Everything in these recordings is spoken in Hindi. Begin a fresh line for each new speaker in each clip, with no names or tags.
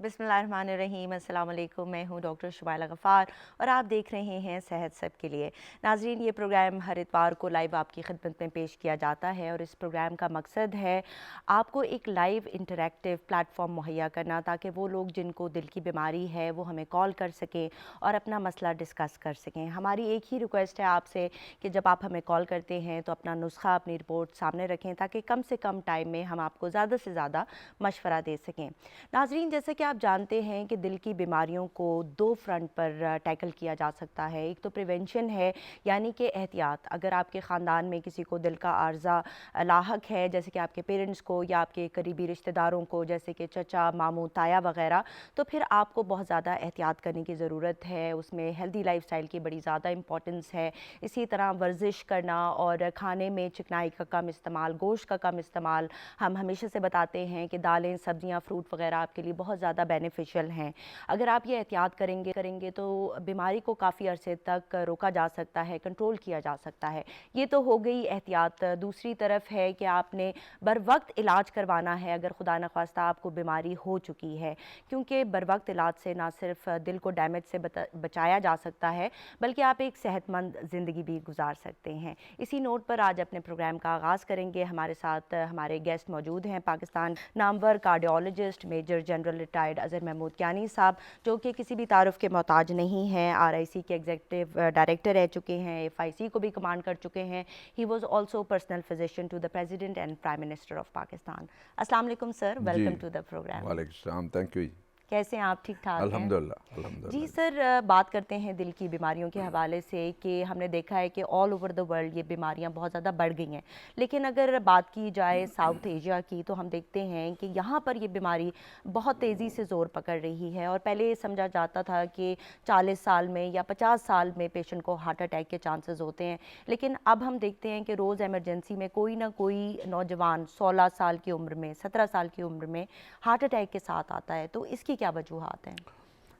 बिस्मिल्लाहिर्रहमानिर्रहीम, अस्सलाम वालेकुम। मैं हूँ डॉक्टर शुमाइला गफ़ार और आप देख रहे हैं सेहत सब के लिए। नाज़रीन, ये प्रोग्राम हर इतवार को लाइव आपकी खिदमत में पेश किया जाता है और इस प्रोग्राम का मकसद है आपको एक लाइव इंटरैक्टिव प्लेटफॉर्म मुहैया करना, ताकि वो लोग जिनको दिल की बीमारी है वो हमें कॉल कर सकें और अपना मसला डिस्कस कर सकें। हमारी एक ही रिक्वेस्ट है आपसे कि जब आप हमें कॉल करते हैं तो अपना नुस्खा, अपनी रिपोर्ट सामने रखें, ताकि कम से कम टाइम में हम आपको ज़्यादा से ज़्यादा मशवरा दे सकें। नाजरीन, जैसे कि आप जानते हैं कि दिल की बीमारियों को दो फ्रंट पर टैकल किया जा सकता है। एक तो प्रिवेंशन है, यानी कि एहतियात। अगर आपके ख़ानदान में किसी को दिल का आर्ज़ा लाहक है, जैसे कि आपके पेरेंट्स को या आपके करीबी रिश्तेदारों को, जैसे कि चचा, मामू, ताया वगैरह, तो फिर आपको बहुत ज़्यादा एहतियात करने की ज़रूरत है। उसमें हेल्दी लाइफस्टाइल की बड़ी ज़्यादा इंपॉर्टेंस है। इसी तरह वर्जिश करना और खाने में चिकनाई का कम इस्तेमाल, गोश्त का कम इस्तेमाल। हम हमेशा से बताते हैं कि दालें, सब्जियां, फ्रूट वगैरह आपके लिए बहुत ज़्यादा बेनिफिशियल हैं। अगर आप ये एहतियात करेंगे तो बीमारी को काफ़ी अरसे तक रोका जा सकता है, कंट्रोल किया जा सकता है। ये तो हो गई एहतियात। दूसरी तरफ है कि आपने बर वक्त इलाज करवाना है अगर खुदा न खास्ता आपको बीमारी हो चुकी है, क्योंकि बर वक्त इलाज से ना सिर्फ दिल को डैमेज से बचाया जा सकता है, बल्कि आप एक सेहतमंद ज़िंदगी भी गुजार सकते हैं। इसी नोट पर आज अपने प्रोग्राम का आगाज़ करेंगे। हमारे साथ हमारे गेस्ट मौजूद हैं, पाकिस्तान नामवर cardiologist major general retired Azhar Mahmood Kiyani साहब, जो कि किसी भी तारुफ के मोहताज नहीं हैं। RIC के एग्जीक्यूटिव डायरेक्टर रह चुके हैं, FIC को भी कमांड कर चुके हैं। He was also personal physician to the president and prime minister of Pakistan. अस्सलाम वालेकुम सर,
जी,
वेलकम टू द प्रोग्राम।
वालेकुम सलाम, थैंक यू जी।
कैसे हैं आप? ठीक ठाक हैं?
अल्हम्दुलिल्लाह,
जी
अल्हम्दुलिल्लाह जी।
सर, बात करते हैं दिल की बीमारियों के हवाले से कि हमने देखा है कि ऑल ओवर द वर्ल्ड ये बीमारियां बहुत ज़्यादा बढ़ गई हैं। लेकिन अगर बात की जाए साउथ एशिया की, तो हम देखते हैं कि यहाँ पर ये बीमारी बहुत तेज़ी से ज़ोर पकड़ रही है। और पहले समझा जाता था कि 40 साल में या 50 साल में पेशेंट को हार्ट अटैक के चांसेस होते हैं, लेकिन अब हम देखते हैं कि रोज़ एमरजेंसी में कोई ना कोई नौजवान 16 साल की उम्र में, 17 साल की उम्र में हार्ट अटैक के साथ आता है। तो इसकी क्या वजूहत हैं?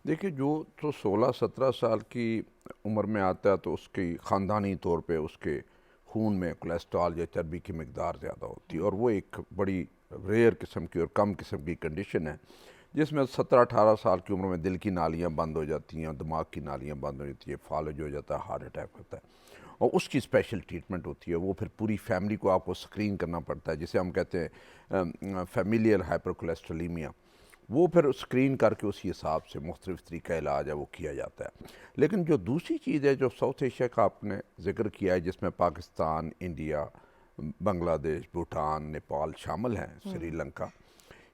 देखिए, जो तो 16-17 साल की उम्र में आता है तो उसकी ख़ानदानी तौर पे उसके खून में कोलेस्ट्रॉल या चर्बी की मकदार ज़्यादा होती है, और वो एक बड़ी रेयर किस्म की और कम किस्म की कंडीशन है, जिसमें 17-18 साल की उम्र में दिल की नालियाँ बंद हो जाती हैं, दिमाग की नालियाँ बंद हो जाती है, फालज हो जाता है, हार्ट अटैक होता है, और उसकी स्पेशल ट्रीटमेंट होती है। वो फिर पूरी फैमिली को आपको स्क्रीन करना पड़ता है, जिसे हम कहते हैं फैमिलियल हाइपरकोलेस्ट्रोलीमिया। वो फिर स्क्रीन करके उसी हिसाब से मुख्तलिफ तरीका इलाज है वो किया जाता है। लेकिन जो दूसरी चीज़ है, जो साउथ एशिया का आपने ज़िक्र किया है, जिसमें पाकिस्तान, इंडिया, बांग्लादेश, भूटान, नेपाल शामिल हैं, श्रीलंका,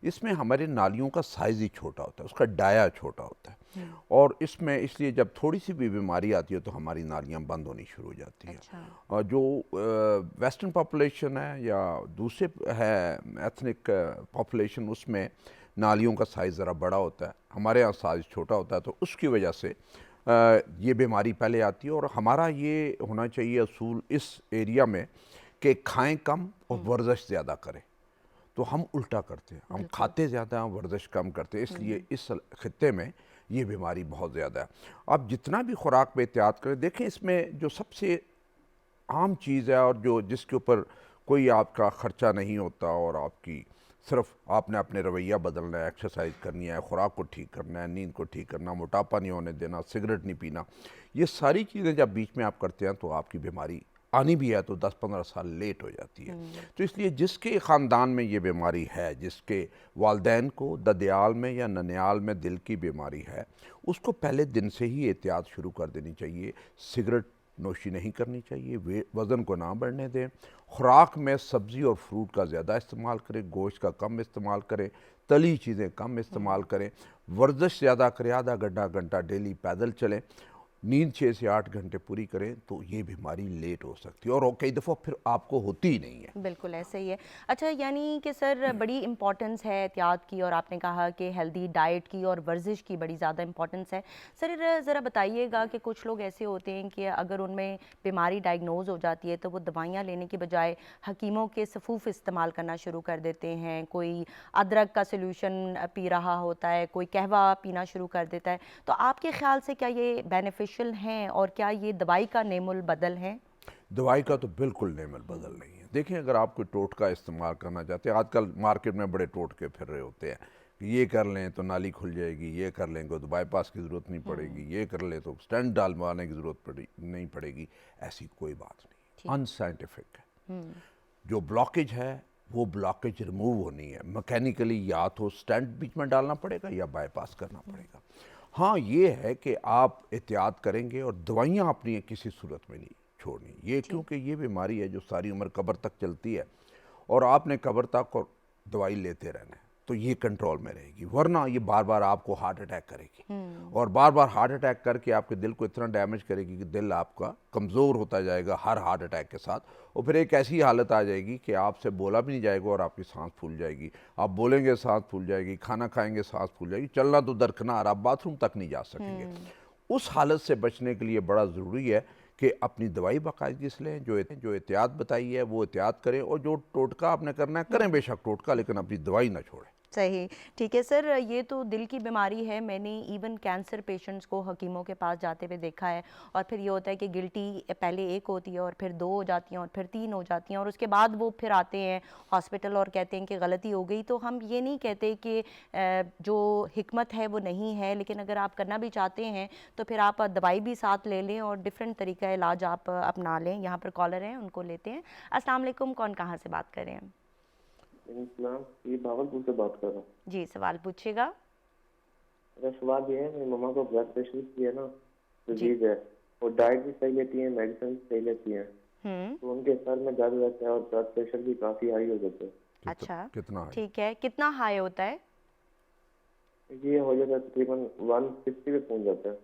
इसमें हमारे नालियों का साइज़ ही छोटा होता है, उसका डाया छोटा होता है, और इसमें इसलिए जब थोड़ी सी भी बीमारी आती है तो हमारी नालियाँ बंद होनी शुरू हो जाती हैं।
अच्छा।
और जो वेस्टर्न पॉपुलेशन है या दूसरे है एथनिक पॉपुलेशन, उसमें नालियों का साइज़ ज़रा बड़ा होता है, हमारे यहाँ साइज़ छोटा होता है, तो उसकी वजह से ये बीमारी पहले आती है। और हमारा ये होना चाहिए असूल इस एरिया में कि खाएं कम और वर्जिश ज़्यादा करें। तो हम उल्टा करते हैं, हम
बिल्कुल।
खाते ज़्यादा हैं, वर्जिश कम करते हैं, इसलिए इस खित्ते में ये बीमारी बहुत ज़्यादा है। आप जितना भी खुराक पे एहतियात करें, देखें इसमें जो सबसे आम चीज़ है और जो जिसके ऊपर कोई आपका ख़र्चा नहीं होता, और आपकी सिर्फ आपने अपने रवैया बदलना है, एक्सरसाइज करनी है, खुराक को ठीक करना है, नींद को ठीक करना, मोटापा नहीं होने देना, सिगरेट नहीं पीना, ये सारी चीज़ें जब बीच में आप करते हैं तो आपकी बीमारी आनी भी है तो 10-15 साल लेट हो जाती है। तो इसलिए जिसके ख़ानदान में ये बीमारी है, जिसके वालदैन को ददयाल में या ननियाल में दिल की बीमारी है, उसको पहले दिन से ही एहतियात शुरू कर देनी चाहिए। सिगरेट नोशी नहीं करनी चाहिए, वज़न को ना बढ़ने दें, खुराक में सब्ज़ी और फ्रूट का ज़्यादा इस्तेमाल करें, गोश्त का कम इस्तेमाल करें, तली चीज़ें कम इस्तेमाल करें, वर्जिश ज़्यादा करें, आधा घंटा घंटा डेली पैदल चलें, नींद 6 से 8 घंटे पूरी करें, तो ये बीमारी लेट हो सकती है, और कई दफ़ा फिर आपको होती ही नहीं है।
बिल्कुल ऐसे ही है। अच्छा, यानी कि सर बड़ी इम्पोर्टेंस है एहतियात की, और आपने कहा कि हेल्दी डाइट की और वर्जिश की बड़ी ज़्यादा इम्पोर्टेंस है। सर ज़रा बताइएगा कि कुछ लोग ऐसे होते हैं कि अगर उनमें बीमारी डायग्नोज हो जाती है तो वो दवाइयाँ लेने की बजाय हकीमों के सफ़ूफ़ इस्तेमाल करना शुरू कर देते हैं। कोई अदरक का सॉल्यूशन पी रहा होता है, कोई कहवा पीना शुरू कर देता है। तो आपके ख़्याल से क्या ये बेनिफिशियल हैं और क्या ये दवाई का नेमुल बदल है?
दवाई का तो बिल्कुल नेमल बदल नहीं है। देखिए, अगर आप कोई टोटका इस्तेमाल करना चाहते हैं, आजकल मार्केट में बड़े टोटके फिर रहे होते हैं कि ये कर लें तो नाली खुल जाएगी, ये कर लेंगे तो बाईपास की ज़रूरत नहीं पड़ेगी, ये कर लें तो स्टेंट डालवाने की ज़रूरत नहीं पड़ेगी। ऐसी कोई बात नहीं, अनसाइंटिफिक है। जो ब्लॉकेज है वो ब्लॉकेज रिमूव होनी है मैकेनिकली, या तो स्टेंट बीच में डालना पड़ेगा या बाईपास करना पड़ेगा। हाँ, ये है कि आप एहतियात करेंगे और दवाइयाँ अपनी किसी सूरत में नहीं छोड़नी, ये क्योंकि ये बीमारी है जो सारी उम्र कब्र तक चलती है और आपने कब्र तक और दवाई लेते रहना है, तो ये कंट्रोल में रहेगी। वरना ये बार बार आपको हार्ट अटैक करेगी और बार बार हार्ट अटैक करके आपके दिल को इतना डैमेज करेगी कि दिल आपका कमज़ोर होता जाएगा हर हार्ट अटैक के साथ, और फिर एक ऐसी हालत आ जाएगी कि आपसे बोला भी नहीं जाएगा और आपकी सांस फूल जाएगी। आप बोलेंगे सांस फूल जाएगी, खाना खाएंगे सांस फूल जाएगी, चलना तो दरकिनार, आप बाथरूम तक नहीं जा सकेंगे। उस हालत से बचने के लिए बड़ा ज़रूरी है कि अपनी दवाई बाकायदगी से लें, जो एहतियात बताई है वो एहतियात करें, और जो टोटका आपने करना है करें बेशक टोटका, लेकिन अपनी दवाई ना छोड़ें।
सही, ठीक है सर। ये तो दिल की बीमारी है, मैंने इवन कैंसर पेशेंट्स को हकीमों के पास जाते हुए देखा है, और फिर ये होता है कि गिल्टी पहले एक होती है और फिर 2 हो जाती हैं और फिर 3 हो जाती हैं, और उसके बाद वो फिर आते हैं हॉस्पिटल और कहते हैं कि गलती हो गई। तो हम ये नहीं कहते कि जो हिकमत है वो नहीं है, लेकिन अगर आप करना भी चाहते हैं तो फिर आप दवाई भी साथ ले लें और डिफरेंट तरीका इलाज आप अपना लें। यहाँ पर कॉलर हैं, उनको लेते हैं। अस्सलाम वालेकुम, कौन कहाँ से बात कर रहे हैं?
इस्लाम, ये भागलपुर से बात कर रहा हूँ।
जी, सवाल पूछिएगा।
मेरा सवाल ये है, मेरी मम्मा को ब्लड प्रेशर की है ना डिजीज है, और डाइट भी सही लेती है, मेडिसिन सही लेती है, तो उनके सर में दर्द रहता है और ब्लड प्रेशर भी काफी हाई हो जाता है।
अच्छा,
कितना है?
ठीक है। कितना हाई होता है?
ये हो जाता है तकरीबन 150 पे पहुंच जाता है।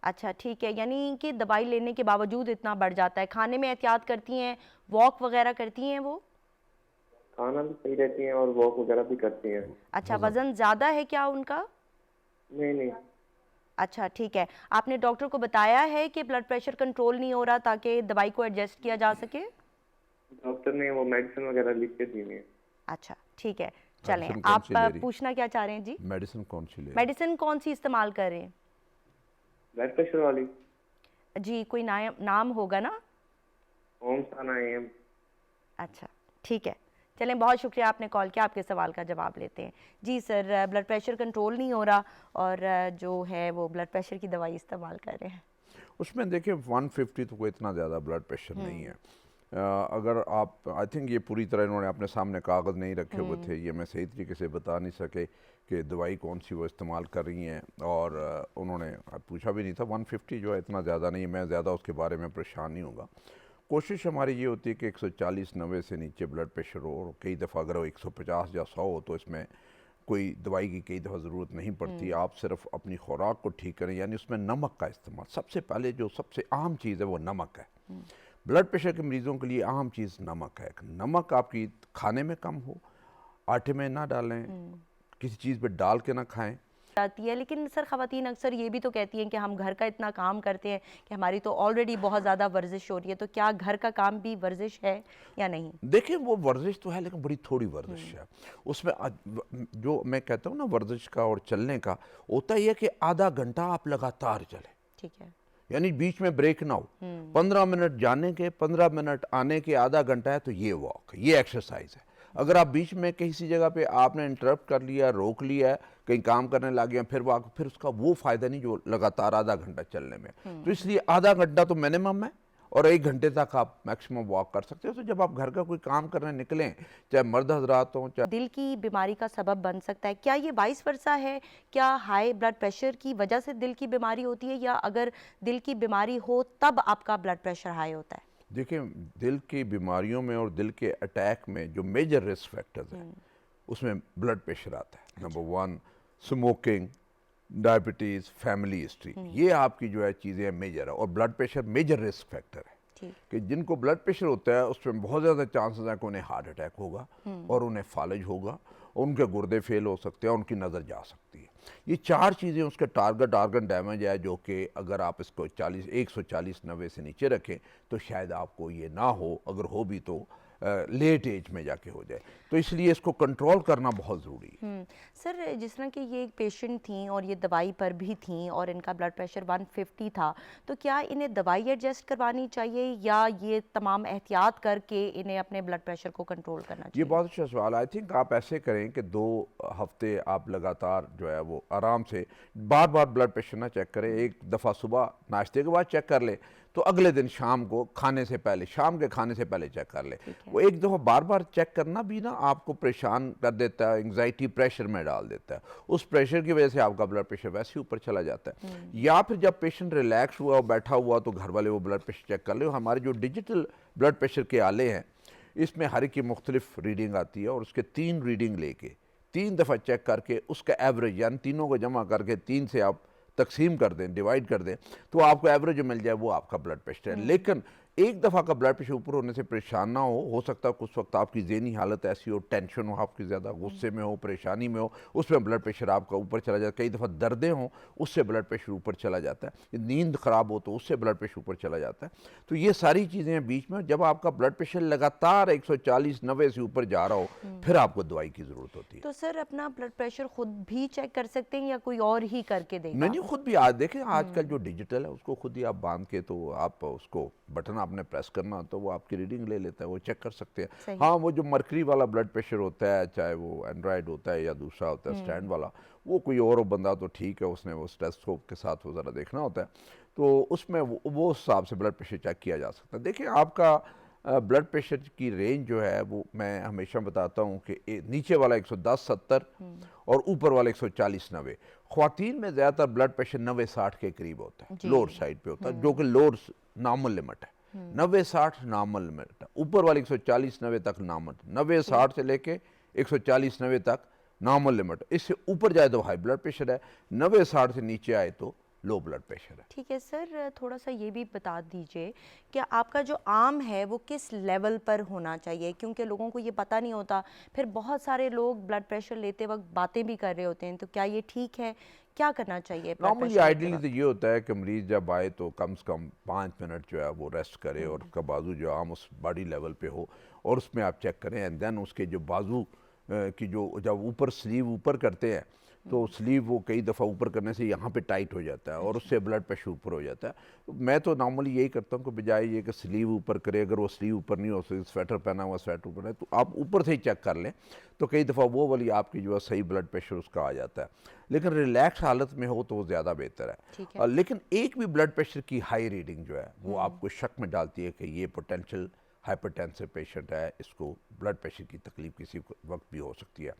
अच्छा, ठीक है। यानी कि दवाई लेने के बावजूद इतना बढ़ जाता है। खाने में एहतियात करती हैं, वॉक वगैरह करती हैं वो?
खाना भी सही रहती है और वॉक वगैरह भी करती हैं।
अच्छा, वज़न ज़्यादा है क्या उनका?
नहीं नहीं,
अच्छा, ठीक है। आपने डॉक्टर को बताया है कि ब्लड प्रेशर कंट्रोल नहीं हो रहा ताकि दवाई को एडजस्ट किया जा सके?
डॉक्टर ने वो मेडिसिन वगैरह लिख के दी है।
अच्छा, ठीक है। चलें,
मेडिसिन कौन
आप
सी ले रही?
पूछना क्या चाह रहे हैं जी?
मेडिसिन कौन सी ले रही?
मेडिसिन कौन सी इस्तेमाल कर रहे हैं?
ब्लड प्रेशर वाली
जी, कोई नाम होगा ना?
ओम साना एम।
अच्छा, ठीक है। चलें, बहुत शुक्रिया आपने कॉल किया, आपके सवाल का जवाब लेते हैं। जी सर, ब्लड प्रेशर कंट्रोल नहीं हो रहा और जो है वो ब्लड प्रेशर की दवाई इस्तेमाल कर रहे हैं।
उसमें देखिए 150 तो कोई इतना ज़्यादा ब्लड प्रेशर नहीं है। अगर आप, आई थिंक ये पूरी तरह इन्होंने अपने सामने कागज़ नहीं रखे हुए थे, ये मैं सही तरीके से बता नहीं सके कि दवाई कौन सी वो इस्तेमाल कर रही हैं, और उन्होंने पूछा भी नहीं था। 150 जो है इतना ज़्यादा नहीं है, मैं ज़्यादा उसके बारे में परेशान नहीं होगा। कोशिश हमारी ये होती है कि 140-90 से नीचे ब्लड प्रेशर हो, और कई दफ़ा अगर वो 150 या 100 हो तो इसमें कोई दवाई की कई दफ़ा ज़रूरत नहीं पड़ती। आप सिर्फ अपनी खुराक को ठीक करें, यानी उसमें नमक का इस्तेमाल सबसे पहले, जो सबसे अहम चीज़ है वो नमक है। ब्लड प्रेशर के मरीज़ों के लिए अहम चीज़ नमक है। नमक आपकी खाने में कम हो, आटे में ना डालें, किसी चीज़ पे डाल के ना खाएं।
जाती है, लेकिन सर ख़वातीन अक्सर ये भी तो कहती हैं कि हम घर का इतना काम करते हैं कि हमारी तो ऑलरेडी बहुत ज़्यादा वर्जिश हो रही है, तो क्या घर का काम भी वर्जिश है या नहीं?
देखिए, वो वर्जिश तो है लेकिन बड़ी थोड़ी वर्जिश है। उसमें जो मैं कहता हूँ ना वर्जिश का और चलने का, होता ही है कि आधा घंटा आप लगातार चलें,
ठीक है।
यानी बीच में ब्रेक ना हो। 15 मिनट जाने के, 15 मिनट आने के, आधा घंटा है तो ये वॉक, ये एक्सरसाइज है। अगर आप बीच में किसी जगह पे आपने इंटरप्ट कर लिया, रोक लिया, कहीं काम करने लग गए, फिर वॉक, फिर उसका वो फ़ायदा नहीं जो लगातार आधा घंटा चलने में। तो इसलिए आधा घंटा तो मिनिमम है, और 1 घंटे तक आप मैक्सिमम वॉक कर सकते हो। तो जब आप घर का कोई काम करने निकलें, चाहे मर्द हजरात हों, चाहे
दिल की बीमारी का सबब बन सकता है, क्या ये वाइस वर्सा है? क्या हाई ब्लड प्रेशर की वजह से दिल की बीमारी होती है, या अगर दिल की बीमारी हो तब आपका ब्लड प्रेशर हाई होता है?
देखिए, दिल की बीमारियों में और दिल के अटैक में जो मेजर रिस्क फैक्टर्स हैं उसमें ब्लड प्रेशर आता है। Number 1 smoking, diabetes, family history, ये आपकी जो है चीज़ें मेजर है, और blood pressure measure risk factor है कि जिनको ब्लड प्रेशर होता है उसमें बहुत ज़्यादा चांसेस हैं कि उन्हें हार्ट अटैक होगा और उन्हें फालज होगा, उनके गुर्दे फेल हो सकते हैं, उनकी नज़र जा सकती है। ये 4 चीज़ें उसके टारगेट ऑर्गन डैमेज है, जो कि अगर आप इसको 140-90 से नीचे रखें तो शायद आपको ये ना हो, अगर हो भी तो लेट एज में जाके हो जाए। तो इसलिए इसको कंट्रोल करना बहुत ज़रूरी है।
सर जिस तरह कि ये एक पेशेंट थी और ये दवाई पर भी थी और इनका ब्लड प्रेशर 150 था, तो क्या इन्हें दवाई एडजस्ट करवानी चाहिए या ये तमाम एहतियात करके इन्हें अपने ब्लड प्रेशर को कंट्रोल करना
ये
चाहिए?
बहुत अच्छा सवाल है। आई थिंक आप ऐसे करें कि 2 हफ्ते आप लगातार जो है वो आराम से बार बार ब्लड प्रेशर ना चेक करें। एक दफ़ा सुबह नाश्ते के बाद चेक कर ले, तो अगले दिन शाम को खाने से पहले, शाम के खाने से पहले चेक कर ले। वो एक दफ़ा बार बार चेक करना भी ना आपको परेशान कर देता है, एंग्जाइटी प्रेशर में डाल देता है। उस प्रेशर की वजह से आपका ब्लड प्रेशर वैसे ही ऊपर चला जाता है। या फिर जब पेशेंट रिलैक्स हुआ और बैठा हुआ तो घर वाले वो ब्लड प्रेशर चेक कर ले। हमारे जो डिजिटल ब्लड प्रेशर के आले हैं, इसमें हर एक की मुख्तलिफ रीडिंग आती है और उसके 3 रीडिंग लेके 3 दफ़ा चेक करके उसका एवरेज, यानी तीनों को जमा करके 3 से आप तकसीम कर दें, डिवाइड कर दें, तो आपको एवरेज मिल जाए, वो आपका ब्लड प्रेशर है। लेकिन एक दफ़ा का ब्लड प्रेशर ऊपर होने से परेशान ना हो सकता है कुछ वक्त आपकी ज़हनी हालत ऐसी हो, टेंशन हो, आपकी ज़्यादा गुस्से में हो, परेशानी में हो, उसमें ब्लड प्रेशर आपका ऊपर चला जाता है। कई दफ़ा दर्दें हों, उससे ब्लड प्रेशर ऊपर चला जाता है। नींद ख़राब हो तो उससे ब्लड प्रेशर ऊपर चला जाता है। तो ये सारी चीज़ें हैं बीच में। जब आपका ब्लड प्रेशर लगातार 140-90 से ऊपर जा रहा हो, फिर आपको दवाई की ज़रूरत होती है।
तो सर अपना ब्लड प्रेशर खुद भी चेक कर सकते हैं या कोई और ही करके देगा?
नहीं, खुद भी आज देखें, आजकल जो डिजिटल है उसको खुद ही आप बांध के, तो आप उसको बटन आपने प्रेस करना तो वो आपकी रीडिंग ले लेता है, वो चेक कर सकते हैं। हाँ, वो जो मर्करी वाला ब्लड प्रेशर होता है, चाहे वो एंड्रॉयड होता है या दूसरा होता है स्टैंड वाला, वो कोई और बंदा तो ठीक है, उसने वो स्टेथोस्कोप के साथ वो ज़रा देखना होता है, तो उसमें वो उस हिसाब से ब्लड प्रेशर चेक किया जा सकता है। देखिए, आपका ब्लड प्रेशर की रेंज जो है वो मैं हमेशा बताता हूँ कि नीचे वाला 110-70 और ऊपर वाला 140-90। ख्वातीन में ज़्यादातर ब्लड प्रेशर 90-60 के करीब होता है, लोअर साइड पे होता है, जो कि लोअर नॉर्मल लिमिट है। 90-60 नॉर्मल लिमिट है, ऊपर वाले 140-90 तक नॉर्मल, 90-60 से लेके 140-90 तक नॉर्मल लिमिट। इससे ऊपर जाए तो हाई ब्लड प्रेशर है, 90-60 से नीचे आए तो लो ब्लड प्रेशर है।
ठीक है सर, थोड़ा सा ये भी बता दीजिए कि आपका जो आर्म है वो किस लेवल पर होना चाहिए, क्योंकि लोगों को ये पता नहीं होता। फिर बहुत सारे लोग ब्लड प्रेशर लेते वक्त बातें भी कर रहे होते हैं, तो क्या ये ठीक है? क्या करना चाहिए ब्लड
नॉर्मली
प्रेशर लेते
आइडियली तो
वक्त?
ये होता है कि मरीज़ जब आए तो कम से कम 5 मिनट जो है वो रेस्ट करे और उसका बाजू जो आम उस बॉडी लेवल पे हो और उसमें आप चेक करें। एंड देन उसके जो बाजू की जो जब ऊपर स्लीव ऊपर करते हैं तो स्लीव वो कई दफ़ा ऊपर करने से यहाँ पे टाइट हो जाता है और उससे ब्लड प्रेशर ऊपर हो जाता है। तो मैं तो नॉर्मली यही करता हूँ कि बजाय ये कि स्लीव ऊपर करे, अगर वो स्लीव ऊपर नहीं हो सकती, स्वेटर पहना हुआ स्वेटर ऊपर है, तो आप ऊपर से ही चेक कर लें, तो कई दफ़ा वो वाली आपकी जो है सही ब्लड प्रेशर उसका आ जाता है। लेकिन रिलैक्स हालत में हो तो वो ज़्यादा बेहतर है।
ठीक है।
लेकिन एक भी ब्लड प्रेशर की हाई रीडिंग जो है वो आपको शक में डालती है कि ये पोटेंशियल हाइपरटेंसिव पेशेंट है, इसको ब्लड प्रेशर की तकलीफ किसी वक्त भी हो सकती है।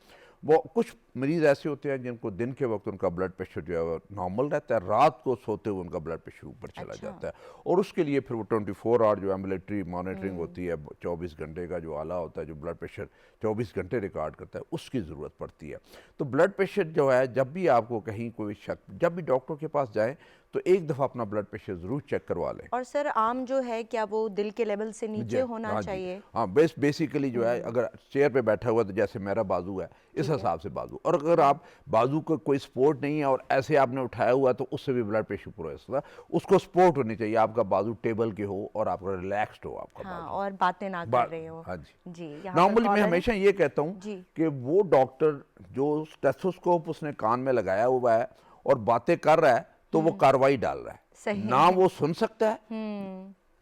वो कुछ मरीज़ ऐसे होते हैं जिनको दिन के वक्त उनका ब्लड प्रेशर जो है वो नॉर्मल रहता है, रात को सोते हुए उनका ब्लड प्रेशर ऊपर चला जाता है और उसके लिए फिर वो 24 आवर जो एम्बुलेटरी मॉनिटरिंग होती है, 24 घंटे का जो आला होता है जो ब्लड प्रेशर 24 घंटे रिकॉर्ड करता है, उसकी ज़रूरत पड़ती है। तो ब्लड प्रेशर जो है, जब भी आपको कहीं कोई शक, जब भी डॉक्टर के पास जाएँ तो एक दफ़ा अपना ब्लड प्रेशर ज़रूर चेक करवा लें।
और सर आर्म जो है क्या वो दिल के लेवल से नीचे होना
हाँ जी,
चाहिए?
हाँ, बेसिकली जो है अगर चेयर पे बैठा हुआ तो जैसे मेरा बाजू है इस हिसाब से बाजू, और अगर आप बाजू का कोई सपोर्ट नहीं है और ऐसे आपने उठाया हुआ तो उससे भी ब्लड प्रेशर ऊपर हो सकता है। उसको सपोर्ट होनी चाहिए, आपका बाजू टेबल के हो और आपका रिलैक्स्ड हो आपका
हाँ,
बाजू।
और बातें ना कर रहे हो।
हाँ जी।
जी, यहाँ पर
नॉर्मली मैं
कॉलर है।
हमेशा ये कहता हूँ
जी।
कि वो डॉक्टर जो स्टेथोस्कोप उसने कान में लगाया हुआ है और बातें कर रहा है तो वो कार्रवाई डाल रहा है।
सही
ना वो सुन सकता है,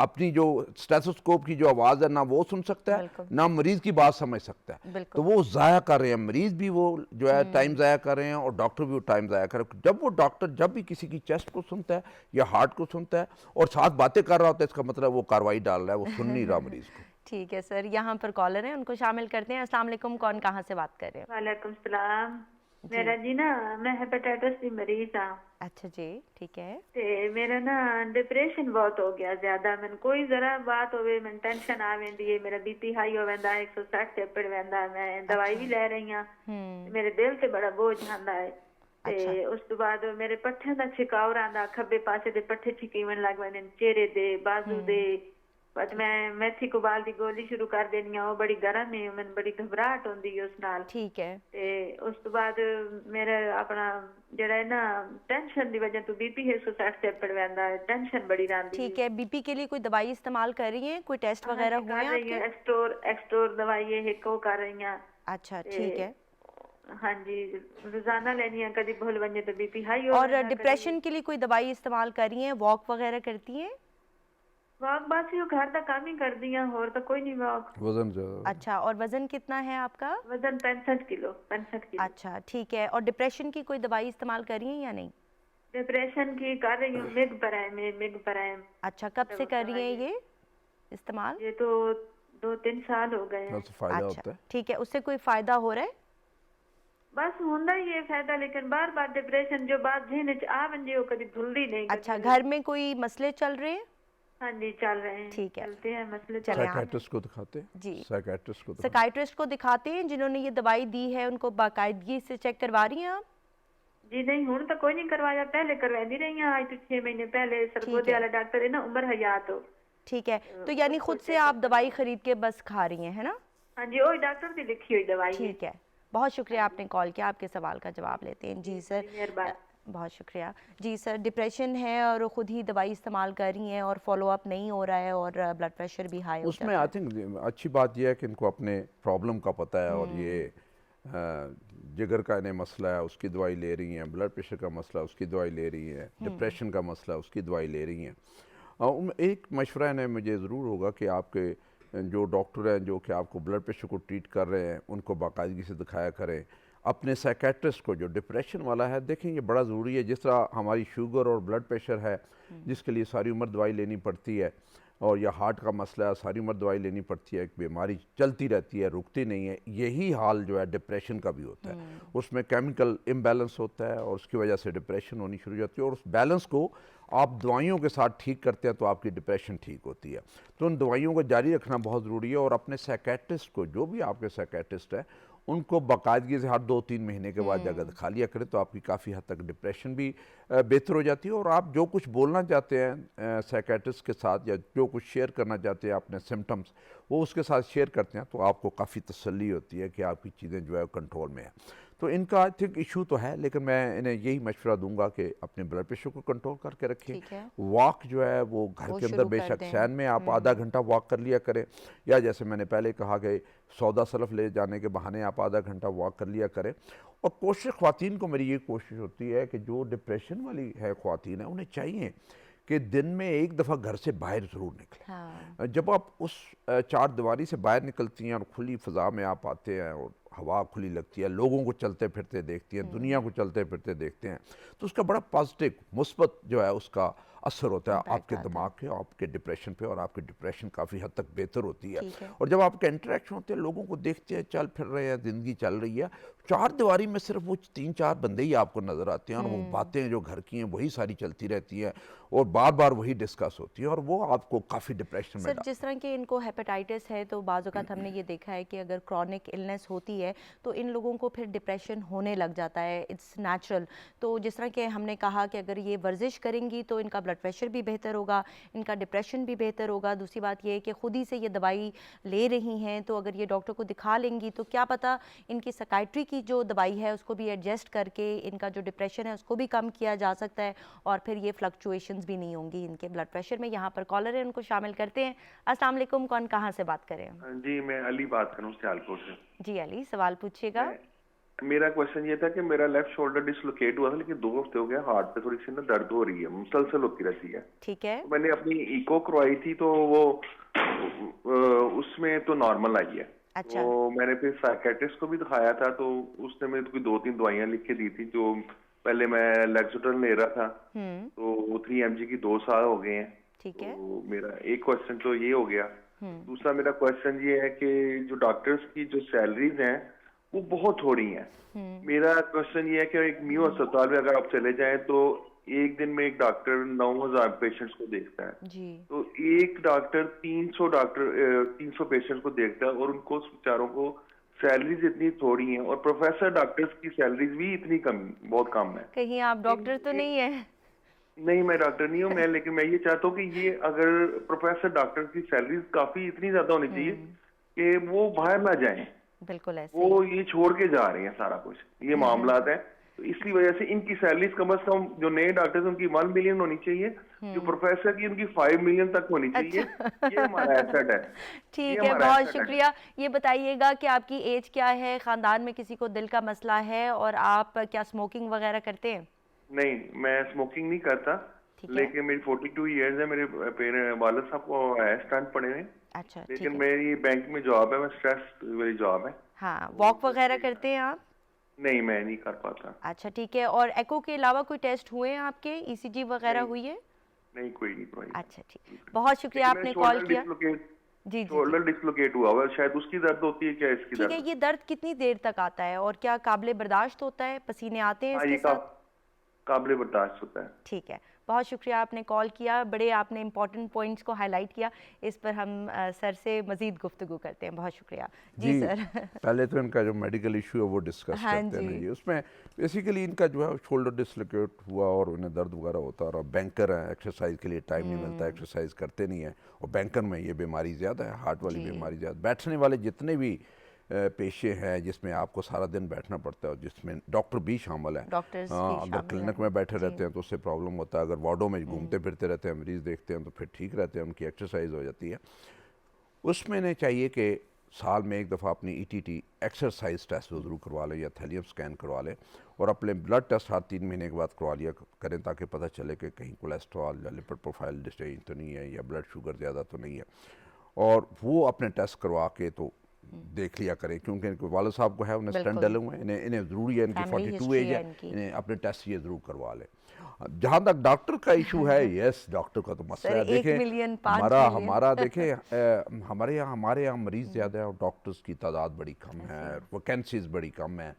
अपनी जो स्टेथोस्कोप की जो आवाज़ है ना वो सुन सकता है,
बिल्कुल।
ना मरीज की बात समझ सकता है।
बिल्कुल।
तो वो ज़ाया कर रहे हैं, मरीज भी वो जो है टाइम ज़ाया कर रहे हैं और डॉक्टर भी वो टाइम ज़ाया कर रहे हैं। जब वो डॉक्टर जब भी किसी की चेस्ट को सुनता है या हार्ट को सुनता है और साथ बातें कर रहा होता है, इसका मतलब वो कार्रवाई डाल रहा है, वो सुन नहीं रहा मरीज को।
ठीक है सर, यहाँ पर कॉलर है, उनको शामिल करते हैं। अस्सलाम वालेकुम, कौन कहाँ से बात कर रहे हैं?
वालेकुम सलाम। मेरा जी ना मैं हेपेटाइटिस की मरीज हाँ
अच्छा जी, ठीक है।
ते मेरा ना डिप्रेशन बहुत हो गया ज्यादा। मैंने कोई जरा बात होवे मैं टेंशन आ वेंदी है, मेरा बीपी हाई हो वेंदा है, 160 ते पड़ वेंदा है। मैं दवाई भी ले रही हां, मेरे दिल ते बड़ा बोझ आंदा है। ते उस तो बाद मेरे पट्ठे दा छिकाव आंदा, खब्बे पासे दे पट्ठे छिकीवन लग वेंदे, चेहरे दे, बाजू दे, बट मैं मेथी कोबाल दी गोली शुरू कर देनी है, वो बड़ी गर्म है, मैंने बड़ी घबराहट होंदी है उस नाल।
ठीक है।
ते उस तो बाद मेरा अपना जेड़ा है ना टेंशन दी वजह तो बीपी 160 से पड़ वैंदा है, टेंशन बड़ी रहंदी
ठीक है, बीपी के लिए कोई दवाई इस्तेमाल कर रही हैं? कोई टेस्ट वगैरह हुए
कर
हैं
रही है,
आपके?
एक्सटोर दवाई है एक वो कर रही हैं।
अच्छा, ठीक है।
हाँ जी, रोजाना लेनी है, कभी भूल वजे तो बीपी हाई हो
और
जाता,
डिप्रेशन के लिए कोई दवाई इस्तेमाल कर रही हैं? वॉक वगैरह करती हैं?
वॉक बस यो घर का काम ही कर दिया, और तो कोई नहीं वॉक।
वजन ज़्यादा?
अच्छा, और वजन कितना है आपका?
वजन 65 किलो, 65 किलो।
अच्छा, ठीक है। और डिप्रेशन की कोई दवाई इस्तेमाल कर रही हैं या नहीं?
डिप्रेशन की कर रही हूँ, मिग परायम।
अच्छा, कब से कर रही हैं ये इस्तेमाल?
ये तो 2-3 साल हो गए हैं।
उससे फ़ायदा
अच्छा,
होता है?
ठीक है। उससे कोई फ़ायदा हो रहा है?
बस होंदा ही है फायदा, लेकिन बार बार डिप्रेशन जो बात जहन च आ वंजे वो कभी भूलदी नहीं।
अच्छा, घर में कोई मसले चल रहे हैं?
हाँ जी, चल रहे हैं,
ठीक है।
चलते हैं मसले
चलें
चल
आप।
साइकेट्रिस्ट को दिखाते हैं?
जी।
साइकेट्रिस्ट को दिखाते
साइकाइट्रिस्ट को दिखाते हैं? जिन्होंने ये दवाई दी है उनको बाकायदगी से चेक करवा रही हैं आप?
जी नहीं, हुन तो कोई नहीं करवाया, पहले करवाती रही हैं, आज तो 6 महीने पहले सरगोदे वाला डॉक्टर है ना, उमर हयात हो।
ठीक है, तो यानी खुद से आप दवाई खरीद के बस खा रही हैं, है ना?
हाँ जी, वही डॉक्टर की लिखी हुई दवाई है।
ठीक है, बहुत शुक्रिया आपने कॉल किया। आपके सवाल का जवाब लेते हैं। जी सर,
मेहरबानी।
बहुत शुक्रिया। जी सर, डिप्रेशन है और खुद ही दवाई इस्तेमाल कर रही हैं और फॉलो अप नहीं हो रहा है और ब्लड प्रेशर भी हाई हो
उसमें
जाता
आई
है।
थिंक अच्छी बात यह है कि इनको अपने प्रॉब्लम का पता है, और ये जिगर का इन्हें मसला है उसकी दवाई ले रही हैं, ब्लड प्रेशर का मसला है उसकी दवाई ले रही हैं, डिप्रेशन का मसला है उसकी दवाई ले रही हैं। एक मशवरा इन्हें मुझे ज़रूर होगा कि आपके जो डॉक्टर हैं जो कि आपको ब्लड प्रेशर को ट्रीट कर रहे हैं उनको बाकायदगी से दिखाया करें। अपने साइकेट्रिस्ट को जो डिप्रेशन वाला है, देखें ये बड़ा ज़रूरी है। जिस तरह हमारी शुगर और ब्लड प्रेशर है जिसके लिए सारी उम्र दवाई लेनी पड़ती है, और या हार्ट का मसला है सारी उम्र दवाई लेनी पड़ती है, एक बीमारी चलती रहती है, रुकती नहीं है, यही हाल जो है डिप्रेशन का भी होता है। उसमें केमिकल इम्बैलेंस होता है और उसकी वजह से डिप्रेशन होनी शुरू हो जाती है, और उस बैलेंस को आप दवाइयों के साथ ठीक करते हैं तो आपकी डिप्रेशन ठीक होती है। तो उन दवाइयों को जारी रखना बहुत ज़रूरी है, और अपने साइकेट्रिस्ट को, जो भी आपके साइकेट्रिस्ट है, उनको बाकायदगी से हर 2-3 महीने के बाद जगह दिखा लिया करें तो आपकी काफ़ी हद तक डिप्रेशन भी बेहतर हो जाती है। और आप जो कुछ बोलना चाहते हैं साइकेट्रिस्ट के साथ, या जो कुछ शेयर करना चाहते हैं अपने सिम्टम्स, वो उसके साथ शेयर करते हैं तो आपको काफ़ी तसल्ली होती है कि आपकी चीज़ें जो है कंट्रोल में है। तो इनका आई थिंक इशू तो है, लेकिन मैं इन्हें यही मशवरा दूंगा कि अपने ब्लड प्रेशर को कंट्रोल करके रखें। वॉक जो है वो घर के अंदर बेशक सहन में आप आधा घंटा वॉक कर लिया करें, या जैसे मैंने पहले कहा कि सौदा सरफ ले जाने के बहाने आप आधा घंटा वॉक कर लिया करें। और कोशिश ख्वातीन को, मेरी ये कोशिश होती है कि जो डिप्रेशन वाली है ख्वातीन है, उन्हें चाहिए कि दिन में एक दफ़ा घर से बाहर ज़रूर निकलें।
हाँ।
जब आप उस चार दीवारी से बाहर निकलती हैं और खुली फ़ज़ा में आप आते हैं और हवा खुली लगती है, लोगों को चलते फिरते देखती हैं, दुनिया को चलते फिरते देखते हैं, तो उसका बड़ा पॉजिटिव मुस्बत जो है उसका असर होता है आपके दिमाग पे, आपके डिप्रेशन पे, और आपकी डिप्रेशन काफ़ी हद तक बेहतर होती है। और जब आपके इंटरेक्शन होते हैं, लोगों को देखते हैं, चल फिर रहे हैं, ज़िंदगी चल रही है, चार दीवारी में सिर्फ वो 3-4 बंदे ही आपको नज़र आते हैं, और वो बातें जो घर की हैं वही सारी चलती रहती हैं और बार बार वही डिस्कस होती है, और वो आपको काफ़ी डिप्रेशन में
सर, जिस तरह के इनको हेपेटाइटिस है तो बाज़ औक़ात हमने ये देखा है कि अगर क्रॉनिक इलनेस होती है तो इन लोगों को फिर डिप्रेशन होने लग जाता है, इट्स नेचुरल। तो जिस तरह के हमने कहा कि अगर ये वर्जिश करेंगी तो इनका ब्लड प्रेशर भी बेहतर होगा, इनका डिप्रेशन भी बेहतर होगा। दूसरी बात ये है कि खुद ही से ये दवाई ले रही हैं, तो अगर ये डॉक्टर को दिखा लेंगी तो क्या पता इनकी साइकाइट्री की जो दवाई है उसको भी एडजस्ट करके इनका जो डिप्रेशन है उसको भी कम किया जा सकता है, और फिर ये फ्लक्चुएशंस भी नहीं होंगी इनके ब्लड प्रेशर में। यहाँ पर कॉलर है, उनको शामिल करते हैं। अस्सलाम वालेकुम, कौन कहाँ से बात करें?
जी, मैं अली बात कर रहा हूँ सियालकोट से।
जी अली, सवाल पूछिएगा।
मेरा क्वेश्चन ये था कि मेरा लेफ्ट शोल्डर डिसलोकेट हुआ था, लेकिन 2 हफ्ते हो गए, हार्ट पे थोड़ी सी ना दर्द हो रही है, मुसलसल होती रहती है।
ठीक है।
तो मैंने अपनी इको करवाई थी तो वो उसमें तो नॉर्मल आई है।
अच्छा।
तो मैंने फिर साइकेट्रिस्ट को भी दिखाया था, तो उसने मेरे को 2-3 दवाइयां लिख के दी थी। जो पहले मैं लेक्सोटन ले रहा था, तो 3 mg की 2 साल हो गए हैं।
ठीक है।
तो मेरा एक क्वेश्चन तो ये हो गया। दूसरा मेरा क्वेश्चन ये है कि जो डॉक्टर्स की जो सैलरीज हैं वो बहुत थोड़ी हैं। मेरा क्वेश्चन ये है कि एक न्यू अस्पताल में अगर आप चले जाएं तो एक दिन में एक डॉक्टर 9,000 पेशेंट्स को देखता है
जी।
तो एक डॉक्टर 300 पेशेंट्स को देखता है, और उनको बेचारों को सैलरीज इतनी थोड़ी हैं, और प्रोफेसर डॉक्टर्स की सैलरीज भी इतनी कम, बहुत कम है।
कहीं आप डॉक्टर तो नहीं है?
नहीं, मैं डॉक्टर नहीं हूँ मैं, लेकिन मैं ये चाहता हूँ कि ये अगर प्रोफेसर डॉक्टर की सैलरी काफी इतनी ज्यादा होनी चाहिए कि वो बाहर ना जाएं।
बिल्कुल ऐसे ही।
वो ये छोड़ के जा रहे हैं सारा कुछ, ये मामलात है। तो इसकी वजह से इनकी सैलरीज कम से कम, जो नए डॉक्टर्स उनकी 1 मिलियन होनी चाहिए, जो प्रोफेसर की उनकी 5 मिलियन तक होनी चाहिए। ये हमारा एसेट है। ये
ठीक है,
हमारा
बहुत
एसेट है।
शुक्रिया। ये बताइएगा कि आपकी एज क्या है, खानदान में किसी को दिल का मसला है, और आप क्या स्मोकिंग वगैरह करते हैं?
नहीं, मैं स्मोकिंग नहीं करता,
ठीक है।
लेकिन मेरी 42 इयर्स है। मेरे वालिद साहब को है स्टंट पड़े हुए,
अच्छा, ठीक
लेकिन
है।
मेरी बैंक में जॉब है, मैं स्ट्रेस वाली जॉब है।
हाँ, वॉक वगैरह करते हैं आप?
नहीं, मैं नहीं कर पाता।
अच्छा, ठीक है। और एको के अलावा कोई टेस्ट हुए हैं आपके, ईसीजी वगैरह
नहीं,
हुई है?
नहीं, कोई नहीं, कोई नहीं।
अच्छा, ठीक। बहुत शुक्रिया
लेकिन मेरा
आपने कॉल
शोल्डर
किया।
डिसलोकेट,
जी जी जी।
शोल्डर डिसलोकेट हुआ हुआ है, शायद उसकी दर्द होती है, क्या इसकी
ठीक है,
दर्द?
ये दर्द कितनी देर तक आता है और क्या काबिले बर्दाश्त होता है, पसीने आते हैं
हाँ,
इसके
ये
साथ?
काबिले बर्दाश्त होता है।
ठीक है, बहुत शुक्रिया आपने कॉल किया, बड़े आपने इंपॉर्टेंट पॉइंट्स को हाईलाइट किया। इस पर हम सर से मज़ीद गुफ्तगू करते हैं। बहुत शुक्रिया जी सर।
पहले तो इनका जो मेडिकल इशू है वो डिस्कस
हाँ
करते हैं ना
जी।
जी। उसमें बेसिकली इनका जो है शोल्डर डिसलोकेट हुआ और उन्हें दर्द वगैरह होता है, और बैंकर है, एक्सरसाइज के लिए टाइम नहीं मिलता, एक्सरसाइज करते नहीं है, और बैंकर में ये बीमारी ज़्यादा है, हार्ट वाली
जी।
बीमारी ज़्यादा। बैठने वाले जितने भी पेशे हैं जिसमें आपको सारा दिन बैठना पड़ता है, और जिसमें डॉक्टर भी शामिल है।
डॉक्टर्स भी
अगर
शामिल
क्लिनिक
हैं।
में बैठे
जी।
रहते हैं तो उससे प्रॉब्लम होता है, अगर वार्डों में घूमते फिरते रहते हैं, मरीज़ देखते हैं, तो फिर ठीक रहते हैं, उनकी एक्सरसाइज हो जाती है। उसमें इन्हें चाहिए कि साल में एक दफ़ा अपनी ईटीटी एक्सरसाइज टेस्ट ज़रूर करवा लें, या थैलियम स्कैन करवा लें, और अपने ब्लड टेस्ट हर 3 महीने के बाद करवा लिया करें, ताकि पता चले कि कहीं कोलेस्ट्रॉल या लिपिड प्रोफाइल डिस्टेंस तो नहीं है, या ब्लड शुगर ज़्यादा तो नहीं है। और वो अपने टेस्ट करवा के तो देख लिया करें, क्योंकि इनके वालिद साहब को है, उन्हें स्टेंट
बिल्कुल।
डले हुए हैं, इन्हें ज़रूरी है, इनकी
फैमिली
42
हिस्ट्री
एज
है
है,
इनकी।
इन्हें अपने टेस्ट ये ज़रूर करवा लें। जहाँ तक डॉक्टर का इशू है, यस, डॉक्टर का तो मसला
सर,
है।
1
देखें,
मिलियन, 5
हमारा
मिलियन।
हमारा देखें, हमारे यहाँ मरीज़ ज़्यादा है और डॉक्टर्स की तादाद बड़ी कम है, वैकेंसीज बड़ी कम है।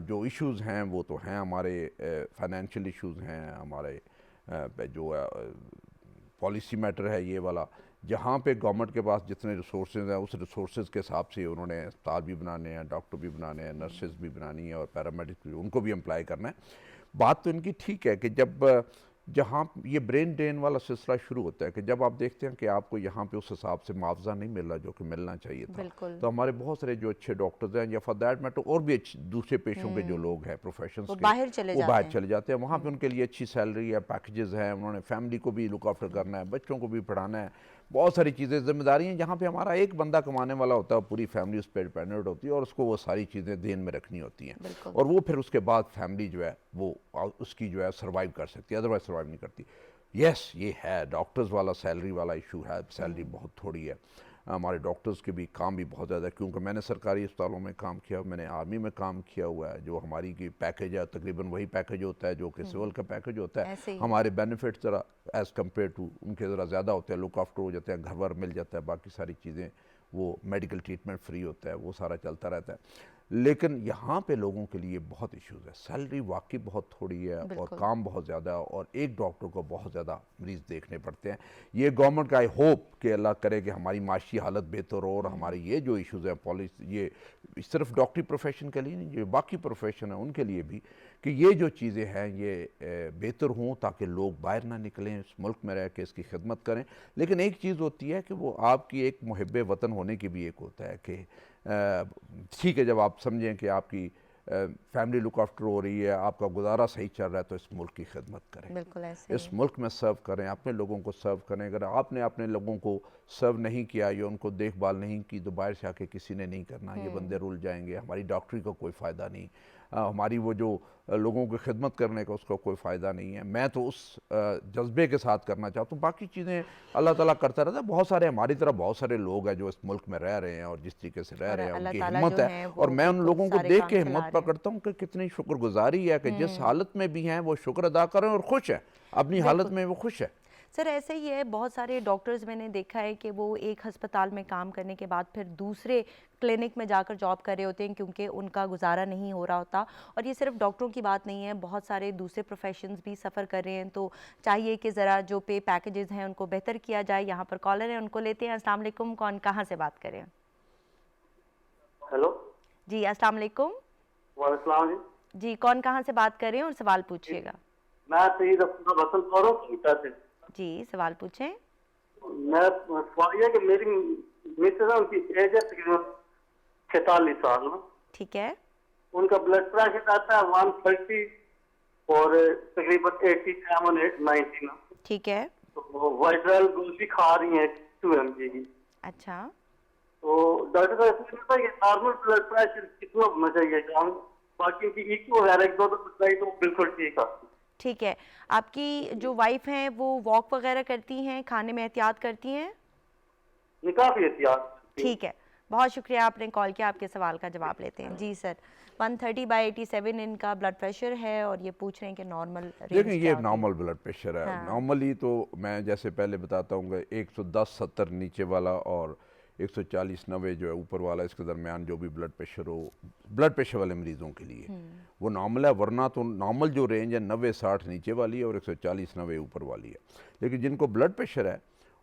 जो इश्यूज़ हैं वो तो हैं, हमारे फाइनेंशियल इश्यूज़ हैं, हमारे जो पॉलिसी मैटर है ये वाला, जहाँ पे गवर्नमेंट के पास जितने रिसोर्सेज हैं उस रिसोर्सेज के हिसाब से उन्होंने अस्पताल भी बनाने हैं, डॉक्टर भी बनाने हैं, नर्सेज भी बनानी है, और पैरामेडिक्स भी, उनको भी एम्प्लॉय करना है। बात तो इनकी ठीक है कि जहाँ ये ब्रेन ड्रेन वाला सिलसिला शुरू होता है, कि जब आप देखते हैं कि आपको यहाँ पे उस हिसाब से मुआवजा नहीं मिल रहा जो कि मिलना चाहिए था,
बिल्कुल।
तो हमारे बहुत सारे जो अच्छे डॉक्टर्स हैं, या फॉर दैट मैटर और भी दूसरे पेशों के जो लोग हैं, प्रोफेशंस
वो
के,
बाहर चले
वो
जाते
बाहर
हैं।
चले जाते हैं। वहाँ पे उनके लिए अच्छी सैलरी है, पैकेजेस हैं, उन्होंने फैमिली को भी लुक आफ्टर करना है, बच्चों को भी पढ़ाना है, बहुत सारी चीज़ें, जिम्मेदारी हैं। जहाँ पे हमारा एक बंदा कमाने वाला होता है, पूरी फैमिली उस पर डिपेंडेंट होती है, और उसको वो सारी चीज़ें ध्यान में रखनी होती हैं,
बिल्कुल।
और वो फिर उसके बाद फैमिली जो है वो उसकी जो है सर्वाइव कर सकती है, अदरवाइज सर्वाइव नहीं करती। यस, ये है डॉक्टर्स वाला सैलरी वाला इशू है, सैलरी बहुत थोड़ी है। हमारे डॉक्टर्स के भी काम भी बहुत ज़्यादा है, क्योंकि मैंने सरकारी अस्पतालों में काम किया, मैंने आर्मी में काम किया हुआ है। जो हमारी की पैकेज है तकरीबन वही पैकेज होता है जो कि सिविल का पैकेज होता है।
ऐसे ही।
हमारे बेनिफिट ज़रा एज़ कम्पेयर टू उनके ज़रा ज़्यादा होते हैं, लुक आफ्टर हो जाते हैं, घर वर मिल जाता है, बाकी सारी चीज़ें, वो मेडिकल ट्रीटमेंट फ्री होता है, वो सारा चलता रहता है। लेकिन यहाँ पे लोगों के लिए बहुत इश्यूज़ है, सैलरी वाकई बहुत थोड़ी है, और काम बहुत ज़्यादा है, और एक डॉक्टर को बहुत ज़्यादा मरीज़ देखने पड़ते हैं। ये गवर्नमेंट का आई होप कि अल्लाह करे कि हमारी माशी हालत बेहतर हो, और हमारे ये जो इश्यूज़ हैं पॉलिसी, ये सिर्फ डॉक्टरी प्रोफेशन के लिए नहीं, जो बाकी प्रोफेशन है उनके लिए भी, कि ये जो चीज़ें हैं ये बेहतर हों, ताकि लोग बाहर ना निकलें, इस मुल्क में रह के इसकी खिदमत करें। लेकिन एक चीज़ होती है कि वो आपकी एक मुहिब्बे वतन होने की भी एक होता है कि ठीक है, जब आप समझें कि आपकी फैमिली लुक आफ्टर हो रही है, आपका गुजारा सही चल रहा है, तो इस मुल्क की खिदमत करें,
बिल्कुल ऐसे
इस मुल्क में सर्व करें, अपने लोगों को सर्व करें। अगर आपने अपने लोगों को सर्व नहीं किया या उनको देखभाल नहीं की, तो बाहर से आके किसी ने नहीं करना, ये बंदे रुल जाएंगे, हमारी डॉक्टरी का कोई फ़ायदा नहीं, हमारी वो जो लोगों की खिदमत करने का उसका कोई फ़ायदा नहीं है। मैं तो उस जज्बे के साथ करना चाहता हूँ, बाकी चीज़ें अल्लाह ताला करता रहता है। बहुत सारे हमारी तरह बहुत सारे लोग हैं जो इस मुल्क में रह रहे हैं और जिस तरीके से रह रहे हैं, उनकी हिम्मत है, और मैं उन लोगों को देख के हिम्मत पकड़ता हूँ कि कितनी शुक्रगुजारी है कि जिस हालत में भी हैं वो शुक्र अदा करें और खुश है, अपनी हालत में वो खुश है।
सर ऐसे ही है, बहुत सारे डॉक्टर्स मैंने देखा है कि वो एक अस्पताल में काम करने के बाद फिर दूसरे क्लिनिक में जाकर जॉब कर रहे होते हैं, क्योंकि उनका गुजारा नहीं हो रहा होता। और ये सिर्फ डॉक्टरों की बात नहीं है, बहुत सारे दूसरे प्रोफेशंस भी सफ़र कर रहे हैं। तो चाहिए कि ज़रा जो पे पैकेजेस हैं उनको बेहतर किया जाए। यहाँ पर कॉलर हैं, उनको लेते हैं। अस्सलाम वालेकुम, कौन कहाँ से बात करें?
हेलो
जी अस्सलाम वालेकुम।
वालेकुम जी।
जी, कौन कहाँ से बात कर रहे हैं और सवाल पूछिएगा।
मैं सईद अब्दुल हसन कौर कोटा से।
जी सवाल पूछें।
मैं सवाल ये कि मेरी मिसेज है, उनकी एज है तकरीबन 46 साल ना।
ठीक है।
उनका ब्लड प्रेशर आता है 130 और तकरीबन 87 90 ना।
ठीक है।
तो वाइड्रल गोली खा रही हैं 2 mg की।
अच्छा।
तो डॉक्टर साहब इसमें पता है कि नॉर्मल ब्लड प्रेशर कितना होना चाहिए, जहाँ बाकी की इक्को वगैरह एक दो बताई तो बिल्कुल ठीक है।
ठीक है। आपकी जो वाइफ हैं वो वॉक वगैरह करती हैं, खाने में एहतियात करती हैं?
काफी एहतियात।
ठीक है, बहुत शुक्रिया आपने कॉल किया। आपके सवाल का जवाब लेते हैं। जी सर, 130/87 इनका ब्लड प्रेशर है और ये पूछ रहे हैं कि नॉर्मल
देखिए ये नॉर्मल ब्लड प्रेशर है।
हाँ।
नॉर्मली तो मैं जैसे पहले बताता हूँ कि 110/70 नीचे वाला और 140/90 जो है ऊपर वाला, इसके दरमियान जो भी ब्लड प्रेशर हो ब्लड प्रेशर वाले मरीज़ों के लिए वो नॉर्मल है। वरना तो नॉर्मल जो रेंज है 90-60 नीचे वाली है और 140-90 ऊपर वाली है। लेकिन जिनको ब्लड प्रेशर है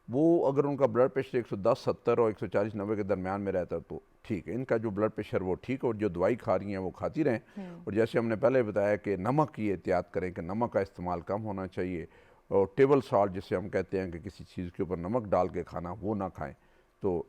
वो अगर उनका ब्लड प्रेशर 110/70 और 140/90 के दरमियान में रहता है तो ठीक है, इनका जो ब्लड प्रेशर वो ठीक है और जो दवाई खा रही हैं वो खाती रहें। और जैसे हमने पहले बताया कि नमक की एहतियात करें कि नमक का इस्तेमाल कम होना चाहिए और टेबल सॉल्ट जिसे हम कहते हैं कि किसी चीज़ के ऊपर नमक डाल के खाना, वो ना खाएं। तो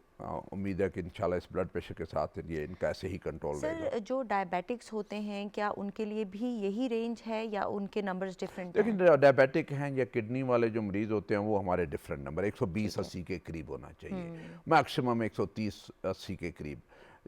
उम्मीद है कि इंशाल्लाह इस ब्लड प्रेशर के साथ ये इनका ऐसे ही कंट्रोल रहेगा।
सर जो डायबिटिक्स होते हैं क्या उनके लिए भी यही रेंज है या उनके नंबर्स डिफरेंट हैं?
लेकिन डायबिटिक हैं या किडनी वाले जो मरीज़ होते हैं वो हमारे डिफरेंट नंबर 120-80 के करीब होना चाहिए, मैक्सिमम 130-80 के करीब।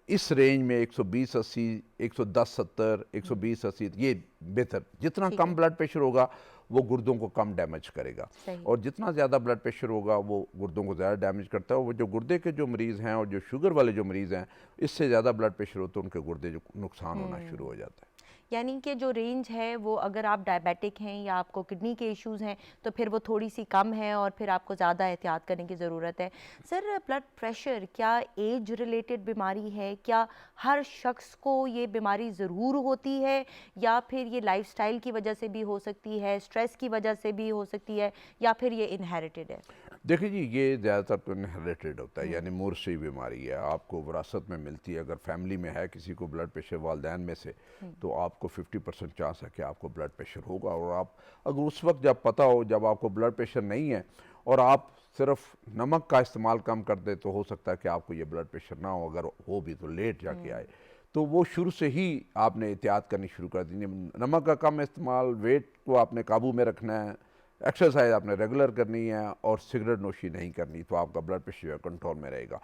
इस रेंज में 120-80, 110-70, 120-80 ये बेहतर। जितना कम ब्लड प्रेशर होगा वो गुर्दों को कम डैमेज करेगा और जितना ज़्यादा ब्लड प्रेशर होगा वो गुर्दों को ज़्यादा डैमेज करता है। वो जो गुर्दे के जो मरीज़ हैं और जो शुगर वाले जो मरीज़ हैं, इससे ज़्यादा ब्लड प्रेशर हो तो उनके गुर्दे जो नुकसान होना शुरू हो जाता है।
यानी कि जो रेंज है वो अगर आप डायबिटिक हैं या आपको किडनी के इश्यूज़ हैं तो फिर वो थोड़ी सी कम है और फिर आपको ज़्यादा एहतियात करने की ज़रूरत है। सर ब्लड प्रेशर क्या एज रिलेटेड बीमारी है? क्या हर शख्स को ये बीमारी ज़रूर होती है या फिर ये लाइफस्टाइल की वजह से भी हो सकती है, स्ट्रेस की वजह से भी हो सकती है या फिर ये इनहेरिटेड है?
देखिए जी, ये ज़्यादातर तो इनहेरिटेड होता है, यानी मूर्छी बीमारी है, आपको विरासत में मिलती है। अगर फैमिली में है किसी को ब्लड प्रेशर वालिदैन में से तो आपको 50% चांस है कि आपको ब्लड प्रेशर होगा। और आप अगर उस वक्त जब पता हो जब आपको ब्लड प्रेशर नहीं है और आप सिर्फ नमक का इस्तेमाल कम कर दे तो हो सकता है कि आपको ये ब्लड प्रेशर ना हो। अगर हो भी तो लेट जाके आए, तो वो शुरू से ही आपने एहतियात करनी शुरू कर दी। नमक का कम इस्तेमाल, वेट को आपने काबू में रखना है, एक्सरसाइज आपने रेगुलर करनी है और सिगरेट नोशी नहीं करनी, तो आपका ब्लड प्रेशर कंट्रोल में रहेगा।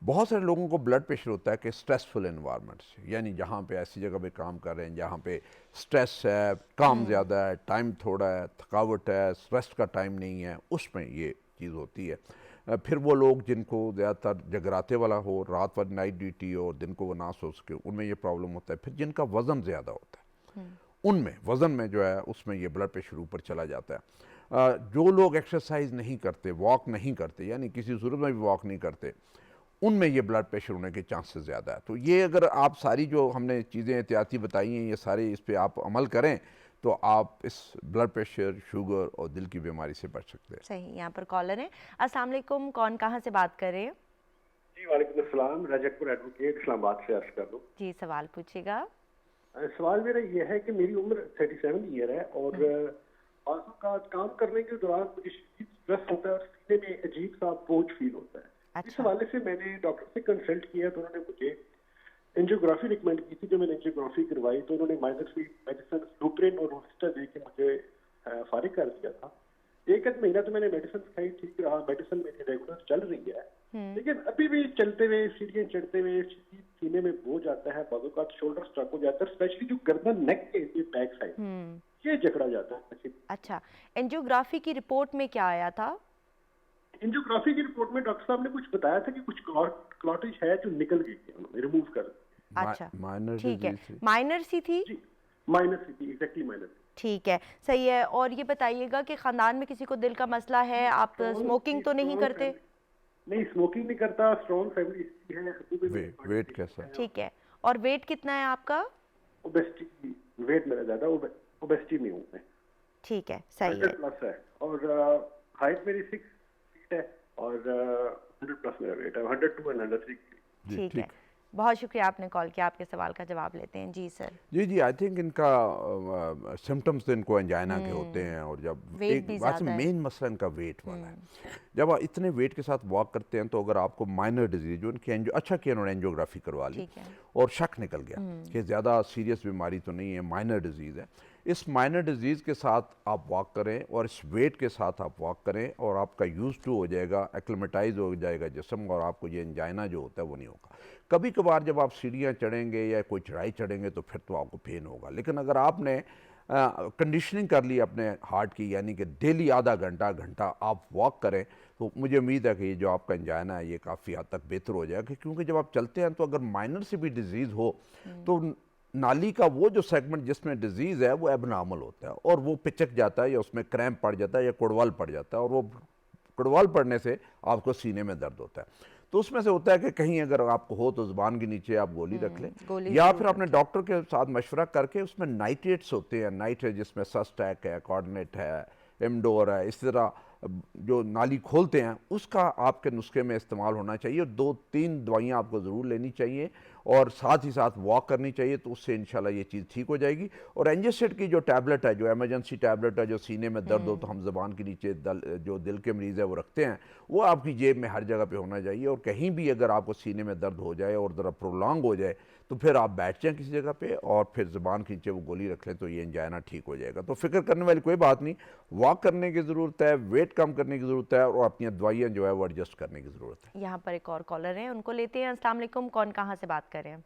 बहुत सारे लोगों को ब्लड प्रेशर होता है कि स्ट्रेसफुल एनवायरनमेंट से, यानी जहाँ पे ऐसी जगह पे काम कर रहे हैं जहाँ पे स्ट्रेस है, काम ज़्यादा है, टाइम थोड़ा है, थकावट है, रेस्ट का टाइम नहीं है, उसमें ये चीज़ होती है। फिर वो लोग जिनको ज़्यादातर जगराते वाला हो, रात वाली नाइट ड्यूटी हो और दिन को वो ना सो सके, उनमें ये प्रॉब्लम होता है। फिर जिनका वज़न ज़्यादा होता है उनमें वज़न में जो है उसमें ये ब्लड प्रेशर ऊपर चला जाता है। जो लोग एक्सरसाइज नहीं करते, वॉक नहीं करते, यानी किसी सूरत में भी वॉक नहीं करते, उनमें ये ब्लड प्रेशर होने के चांसेस ज़्यादा है। तो ये अगर आप सारी जो हमने चीज़ें एहतियाती बताई हैं ये सारे इस पे आप अमल करें तो आप इस ब्लड प्रेशर, शुगर और दिल की बीमारी से बच सकते हैं।
सही। यहाँ पर कॉलर है। अस्सलाम वालेकुम, कौन कहाँ से बात कर रहे हैं?
जी वालेकुम अस्सलाम, रजकपुर एडवोकेट इस्लामाबाद से अर्ज कर दूं।
जी सवाल पूछिएगा।
सवाल मेरा ये है कि मेरी उम्र 37 ईयर है और आंसू का काम करने के दौरान मुझे शदीद स्ट्रेस होता है और सीने में अजीब सा बोझ फील होता है। इस हवाले से मैंने डॉक्टर से कंसल्ट किया तो उन्होंने मुझे एंजियोग्राफी रिकमेंड की थी। जो मैंने एंजियोग्राफी करवाई तो उन्होंने माइनर सी मेडिसिन लुप्रिन और रोस्टा दे के मुझे फारिग कर दिया था। एक महीना तो मैंने मेडिसिन खाई, ठीक रहा, मेडिसिन मेरी रेगुलर चल रही है, लेकिन अभी भी चलते हुए, सीढ़ियाँ चढ़ते हुए सीने में बोझ आता है, बाजू का शोल्डर स्ट्रक हो जाता है, स्पेशली जो गर्दन नेक के बैक साइड ये जकड़ा जाता है।
अच्छा, एंजियोग्राफी की रिपोर्ट में क्या आया था?
एंजियोग्राफी की रिपोर्ट में डॉक्टर साहब ने कुछ बताया था कि कुछ क्लॉटेज है जो निकल गई थी, उन्होंने रिमूव कर दी।
अच्छा,
माइनर
ठीक है, माइनर सी थी?
जी माइनर सी थी, एग्जैक्टली माइनर।
ठीक है, सही है। और ये बताइएगा कि खानदान में किसी को दिल का मसला है? आप स्मोकिंग तो नहीं करते?
नहीं, स्मोकिंग नहीं करता, स्ट्रॉन्ग फैमिली हिस्ट्री है।
वेट कैसा है?
ठीक है, और वेट कितना है आपका?
ओबेसिटी, वेट मेरा ज्यादा, ओबेसिटी में हूँ मैं।
ठीक है, सही
100 प्लस है और हाइट मेरी 6 फीट है और 100 प्लस मेरा वेट है, 102 एंड 103।
ठीक है, बहुत शुक्रिया आपने कॉल किया, आपके सवाल का जवाब लेते हैं। जी सर।
जी, आई थिंक इनका सिम्टम्स तो इनको एंजाइना के होते हैं, और जब
वेट भी
एक बात
ज़्यादा है।
मेन मसला इनका वेट वाला है। जब आप इतने वेट के साथ वॉक करते हैं तो अगर आपको माइनर डिजीज जो इनकी अच्छा किया उन्होंने एंजियोग्राफी करवा ली
ठीक है।
और शक निकल गया कि ज़्यादा सीरियस बीमारी तो नहीं है, माइनर डिजीज़ है, इस माइनर डिजीज़ के साथ आप वॉक करें और इस वेट के साथ आप वॉक करें और आपका यूज टू हो जाएगा, एक्लेमेटाइज हो जाएगा जिस्म, और आपको ये एंजाइना जो होता है वो नहीं होगा। कभी कभार जब आप सीढ़ियाँ चढ़ेंगे या कोई चढ़ाई चढ़ेंगे तो फिर तो आपको पेन होगा, लेकिन अगर आपने कंडीशनिंग कर ली अपने हार्ट की, यानी कि डेली आधा घंटा घंटा आप वॉक करें, तो मुझे उम्मीद है कि ये जो आपका एंजाइना है ये काफ़ी हद तक बेहतर हो जाएगा। क्योंकि जब आप चलते हैं तो अगर माइनर से भी डिजीज़ हो तो नाली का वो जो सेगमेंट जिसमें डिजीज़ है वो एबनॉर्मल होता है और वो पिचक जाता है या उसमें क्रैम्प पड़ जाता है या कुड़वाल पड़ जाता है, और वो कुड़वाल पड़ने से आपको सीने में दर्द होता है। तो उसमें से होता है कि कहीं अगर आपको हो तो ज़ुबान के नीचे आप गोली रख लें, या फिर अपने डॉक्टर के साथ मशवरा करके, उसमें नाइट्रेट्स होते हैं, नाइट्रेट जिसमें सस्टैक है, कॉर्डिनेट है, एमडोर है, इस तरह जो नाली खोलते हैं उसका आपके नुस्खे में इस्तेमाल होना चाहिए। 2-3 दवाइयाँ आपको ज़रूर लेनी चाहिए और साथ ही साथ वॉक करनी चाहिए, तो उससे इंशाल्लाह ये चीज़ ठीक हो जाएगी। और एंजासिड की जो टैबलेट है, जो इमरजेंसी टैबलेट है, जो सीने में दर्द हो तो हम ज़बान के नीचे जो दिल के मरीज़ है वो रखते हैं, वो आपकी जेब में हर जगह पे होना चाहिए। और कहीं भी अगर आपको सीने में दर्द हो जाए और ज़रा प्रोलॉन्ग हो जाए तो फिर आप बैठ जाएँ किसी जगह पे और फिर ज़बान के नीचे वो गोली रख लें तो ये एंजाइना ठीक हो जाएगा। तो फिक्र करने वाली कोई बात नहीं, वॉक करने की ज़रूरत है, वेट कम करने की ज़रूरत है और अपनी दवाइयाँ जो है वो एडजस्ट करने की ज़रूरत है।
यहाँ पर एक और कॉलर हैं, उनको लेते हैं। अस्सलाम वालेकुम, कौन कहाँ से बात कर रहे हैं?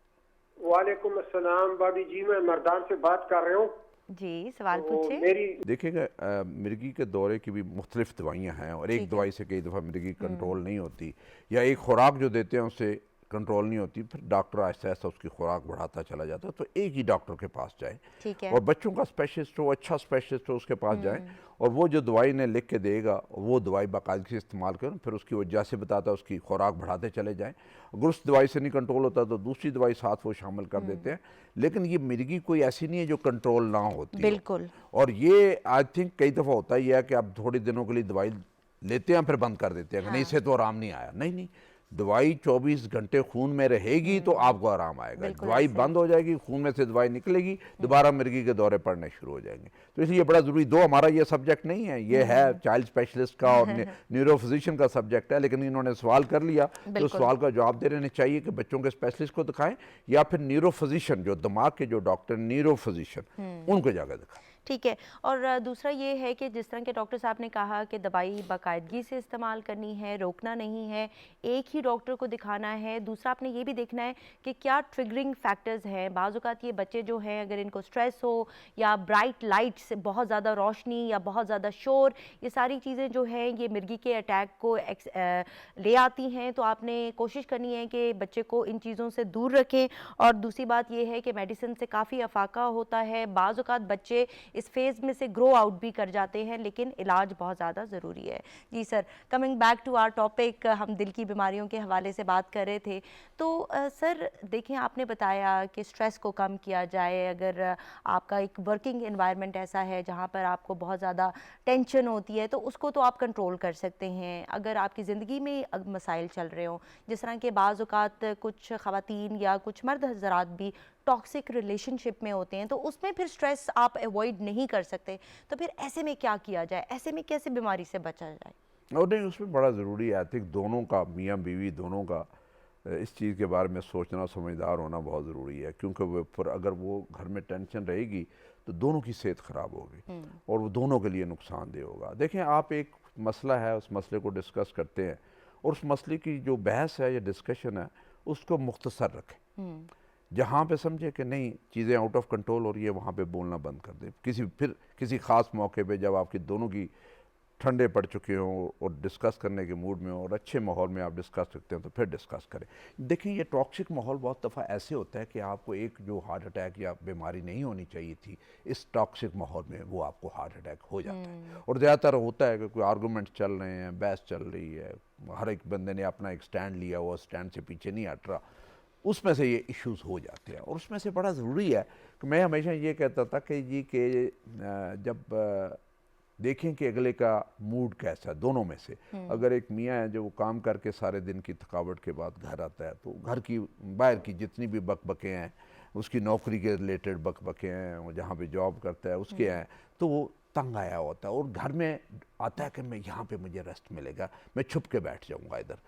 वालेकुम अस्सलाम भाभी जी, मैं मर्दान से बात कर रहा हूँ।
जी, सवाल
तो
पूछे।
मेरी
देखिएगा, मिर्गी के दौरे की भी मुख्तलिफ दवाइयाँ हैं और एक दवाई से कई दफ़ा मिर्गी कंट्रोल नहीं होती, या एक खुराक जो देते हैं उससे कंट्रोल नहीं होती, फिर डॉक्टर आहिस्ता आहिस्ता उसकी खुराक बढ़ाता चला जाता है। तो एक ही डॉक्टर के पास जाए,
ठीक है।
और बच्चों का स्पेशलिस्ट हो, अच्छा स्पेशलिस्ट हो, उसके पास जाएं और वो जो दवाई ने लिख के देगा वो दवाई बाकायदगी से इस्तेमाल करें, फिर उसकी वजह से बताता है उसकी खुराक बढ़ाते चले जाएं। अगर उस दवाई से नहीं कंट्रोल होता तो दूसरी दवाई साथ वो शामिल कर देते हैं। लेकिन ये मिर्गी कोई ऐसी नहीं है जो कंट्रोल ना होती,
बिल्कुल।
और ये आई थिंक कई दफ़ा होता ही है कि आप थोड़े दिनों के लिए दवाई लेते हैं फिर बंद कर देते हैं, नहीं इससे तो आराम नहीं आया। नहीं, दवाई 24 घंटे खून में रहेगी तो आपको आराम आएगा। दवाई बंद हो जाएगी, खून में से दवाई निकलेगी, दोबारा मिर्गी के दौरे पड़ने शुरू हो जाएंगे। तो इसलिए बड़ा ज़रूरी, दो हमारा ये सब्जेक्ट नहीं है, ये है चाइल्ड स्पेशलिस्ट का और न्यूरो फिजिशियन का सब्जेक्ट है, लेकिन इन्होंने सवाल कर लिया तो सवाल का जवाब दे देने चाहिए कि बच्चों के स्पेशलिस्ट को दिखाएं या फिर न्यूरो फिजिशियन, जो दिमाग के जो डॉक्टर न्यूरो फिजिशियन, उनको जाकर दिखाएं।
ठीक है। और दूसरा ये है कि जिस तरह के डॉक्टर साहब ने कहा कि दवाई बाकायदगी से इस्तेमाल करनी है, रोकना नहीं है, एक ही डॉक्टर को दिखाना है। दूसरा आपने ये भी देखना है कि क्या ट्रिगरिंग फैक्टर्स हैं। बाज़ औक़ात ये बच्चे जो हैं अगर इनको स्ट्रेस हो या ब्राइट लाइट से बहुत ज़्यादा रोशनी या बहुत ज़्यादा शोर, ये सारी चीज़ें जो हैं ये मिर्गी के अटैक को ले आती हैं। तो आपने कोशिश करनी है कि बच्चे को इन चीज़ों से दूर रखें। और दूसरी बात ये है कि मेडिसिन से काफ़ी अफाका होता है, बाज़ औक़ात बच्चे इस फेज़ में से ग्रो आउट भी कर जाते हैं, लेकिन इलाज बहुत ज़्यादा ज़रूरी है। जी sir, coming back to our topic, हम दिल की बीमारियों के हवाले से बात कर रहे थे। तो सर देखें, आपने बताया कि स्ट्रेस को कम किया जाए। अगर आपका एक वर्किंग एनवायरनमेंट ऐसा है जहाँ पर आपको बहुत ज़्यादा टेंशन होती है तो उसको तो आप कंट्रोल कर सकते हैं। अगर आपकी ज़िंदगी में मसाइल चल रहे हों, जिस तरह के बाज़ औक़ात कुछ ख़वातीन या कुछ मर्द हज़रात भी टॉक्सिक रिलेशनशिप में होते हैं, तो उसमें फिर स्ट्रेस आप अवॉइड नहीं कर सकते, तो फिर ऐसे में क्या किया जाए, ऐसे में कैसे बीमारी से बचा जाए?
और नहीं, उसमें बड़ा ज़रूरी है, आई थिंक दोनों का, मियाँ बीवी दोनों का इस चीज़ के बारे में सोचना, समझदार होना बहुत ज़रूरी है। क्योंकि वो फिर अगर वो घर में टेंशन रहेगी तो दोनों की सेहत ख़राब होगी और वो दोनों के लिए नुकसानदेह होगा। देखें, आप एक मसला है, उस मसले को डिस्कस करते हैं और उस मसले की जो बहस है या डिस्कशन है उसको मुख्तसर रखें। जहाँ पे समझे कि नहीं चीज़ें आउट ऑफ कंट्रोल हो रही है, वहाँ पे बोलना बंद कर दें। किसी ख़ास मौके पे जब आपकी दोनों की ठंडे पड़ चुके हों और डिस्कस करने के मूड में हो और अच्छे माहौल में आप डिस्कस करते हैं तो फिर डिस्कस करें। देखें, ये टॉक्सिक माहौल बहुत दफ़ा ऐसे होता है कि आपको एक जो हार्ट अटैक या बीमारी नहीं होनी चाहिए थी, इस टॉक्सिक माहौल में वो आपको हार्ट अटैक हो जाता है। और ज़्यादातर होता है कि कोई आर्गूमेंट चल रहे हैं, बहस चल रही है, हर एक बंदे ने अपना एक स्टैंड लिया हुआ, स्टैंड से पीछे नहीं हट रहा, उसमें से ये इश्यूज़ हो जाते हैं। और उसमें से बड़ा ज़रूरी है कि मैं हमेशा ये कहता था कि जी कि जब देखें कि अगले का मूड कैसा है, दोनों में से। अगर एक मियाँ है जो वो काम करके सारे दिन की थकावट के बाद घर आता है, तो घर की बाहर की जितनी भी बकबकें हैं, उसकी नौकरी के रिलेटेड बकबकें हैं, वो जहाँ पे जॉब करता है उसके हैं, तो वो तंग आया होता है और घर में आता है कि मैं यहाँ पे मुझे रेस्ट मिलेगा, मैं छुप के बैठ जाऊँगा इधर,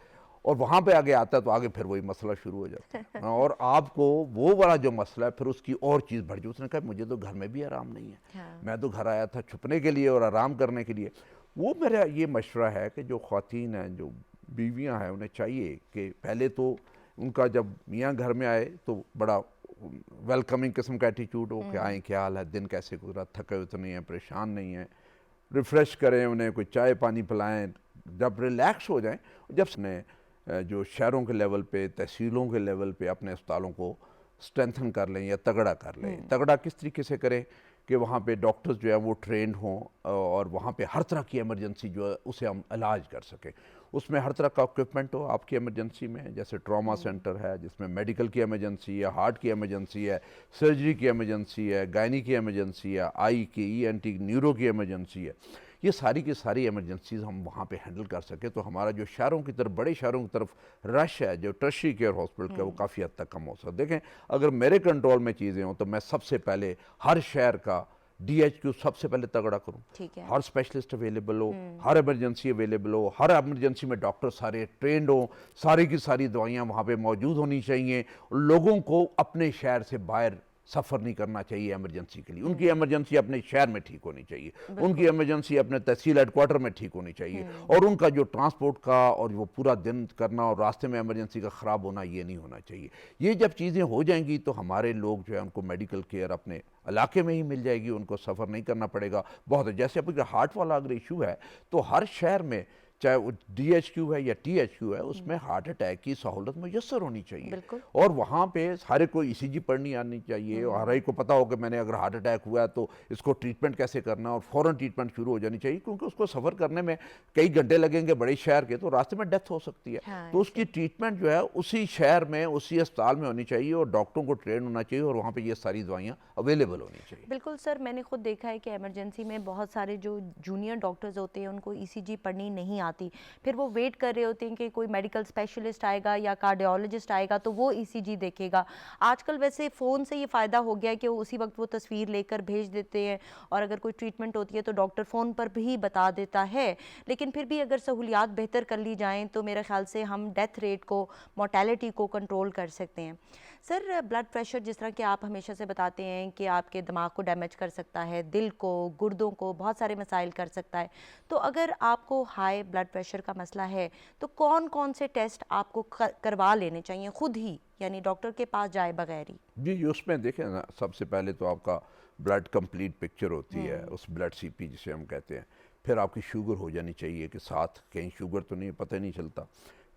और वहाँ पे आगे आता है तो आगे फिर वही मसला शुरू हो जाता है। और आपको वो वाला जो मसला है फिर उसकी और चीज़ बढ़ जाती है। उसने कहा मुझे तो घर में भी आराम नहीं है,
हाँ।
मैं तो घर आया था छुपने के लिए और आराम करने के लिए। वो मेरा ये मशवरा है कि जो ख़वातीन हैं, जो बीवियाँ हैं, उन्हें चाहिए कि पहले तो उनका जब मियाँ घर में आए तो बड़ा वेलकमिंग किस्म का एटीट्यूड हो कि आए, क्या हाल है, दिन कैसे गुजरा, थके हुए तो नहीं है, परेशान नहीं है, रिफ़्रेश करें उन्हें, कोई चाय पानी पिलाएं, जब रिलैक्स हो जाएं। जब ने जो शहरों के लेवल पे, तहसीलों के लेवल पे अपने अस्पतालों को स्ट्रेंथन कर लें या तगड़ा कर लें। तगड़ा किस तरीके से करें कि वहाँ पे डॉक्टर्स जो है वो ट्रेंड हों और वहाँ पे हर तरह की इमरजेंसी जो है उसे हम इलाज कर सकें। उसमें हर तरह का इक्विपमेंट हो आपकी इमरजेंसी में, जैसे ट्रॉमा सेंटर है जिसमें मेडिकल की इमरजेंसी है, हार्ट की इमरजेंसी है, सर्जरी की इमरजेंसी है, गायनी की इमरजेंसी है, आई की, ENT, न्यूरो की इमरजेंसी है। ये सारी की सारी इमरजेंसीज हम वहाँ पे हैंडल कर सके तो हमारा जो शहरों की तरफ, बड़े शहरों की तरफ रश है जो टर्शरी केयर हॉस्पिटल का, वो काफ़ी हद तक कम हो सकता है। देखें, अगर मेरे कंट्रोल में चीज़ें हों तो मैं सबसे पहले हर शहर का DHQ सबसे पहले तगड़ा करूं, हर स्पेशलिस्ट अवेलेबल हो, हर इमरजेंसी अवेलेबल हो, हर इमरजेंसी में डॉक्टर सारे ट्रेंड हो, सारी की सारी दवाइयाँ वहाँ पे मौजूद होनी चाहिए। लोगों को अपने शहर से बाहर सफ़र नहीं करना चाहिए इमरजेंसी के लिए, उनकी इमरजेंसी अपने शहर में ठीक होनी चाहिए, उनकी इमरजेंसी अपने तहसील हेडक्वार्टर में ठीक होनी चाहिए, और उनका जो ट्रांसपोर्ट का और वो पूरा दिन करना और रास्ते में इमरजेंसी का ख़राब होना ये नहीं होना चाहिए। ये जब चीज़ें हो जाएंगी तो हमारे लोग जो है उनको मेडिकल केयर अपने इलाके में ही मिल जाएगी, उनको सफ़र नहीं करना पड़ेगा। बहुत है, जैसे अगर हार्ट वाला अगर इशू है तो हर शहर में चाहे वो DHQ है या THQ है, उसमें हार्ट अटैक की सहूलत मुयस्सर होनी चाहिए, और वहाँ पे हर एक को ECG पढ़नी आनी चाहिए, और हर एक को पता हो कि मैंने अगर हार्ट अटैक हुआ है तो इसको ट्रीटमेंट कैसे करना, और फ़ौरन ट्रीटमेंट शुरू हो जानी चाहिए, क्योंकि उसको सफ़र करने में कई घंटे लगेंगे बड़े शहर के, तो रास्ते में डेथ हो सकती है।
हाँ,
तो उसकी ट्रीटमेंट जो है उसी शहर में, उसी अस्पताल में होनी चाहिए, और डॉक्टरों को ट्रेन होना चाहिए, और वहाँ पर ये सारी दवाइयाँ अवेलेबल होनी चाहिए।
बिल्कुल सर, मैंने खुद देखा है कि इमरजेंसी में बहुत सारे जो जूनियर डॉक्टर्स होते हैं उनको ECG पढ़नी नहीं आती, फिर वो वेट कर रहे होते हैं कि कोई मेडिकल स्पेशलिस्ट आएगा या कार्डियोलॉजिस्ट आएगा तो वो ECG देखेगा। आजकल वैसे फ़ोन से ये फ़ायदा हो गया है कि वो उसी वक्त वो तस्वीर लेकर भेज देते हैं, और अगर कोई ट्रीटमेंट होती है तो डॉक्टर फ़ोन पर भी बता देता है। लेकिन फिर भी अगर सहूलियात बेहतर कर ली जाएँ तो मेरे ख्याल से हम डेथ रेट को, मोर्टेलिटी को कंट्रोल कर सकते हैं। सर, ब्लड प्रेशर जिस तरह कि आप हमेशा से बताते हैं कि आपके दिमाग को डैमेज कर सकता है, दिल को, गुर्दों को, बहुत सारे मसाइल कर सकता है, तो अगर आपको हाई ब्लड प्रेशर का मसला है तो कौन कौन से टेस्ट आपको करवा लेने चाहिए खुद ही, यानी डॉक्टर के पास जाए बगैर ही?
जी, उसमें देखें ना, सबसे पहले तो आपका ब्लड कंप्लीट पिक्चर होती है, उस ब्लड CP जिसे हम कहते हैं, फिर आपकी शुगर हो जानी चाहिए कि साथ कहीं शुगर तो नहीं, पता ही नहीं चलता।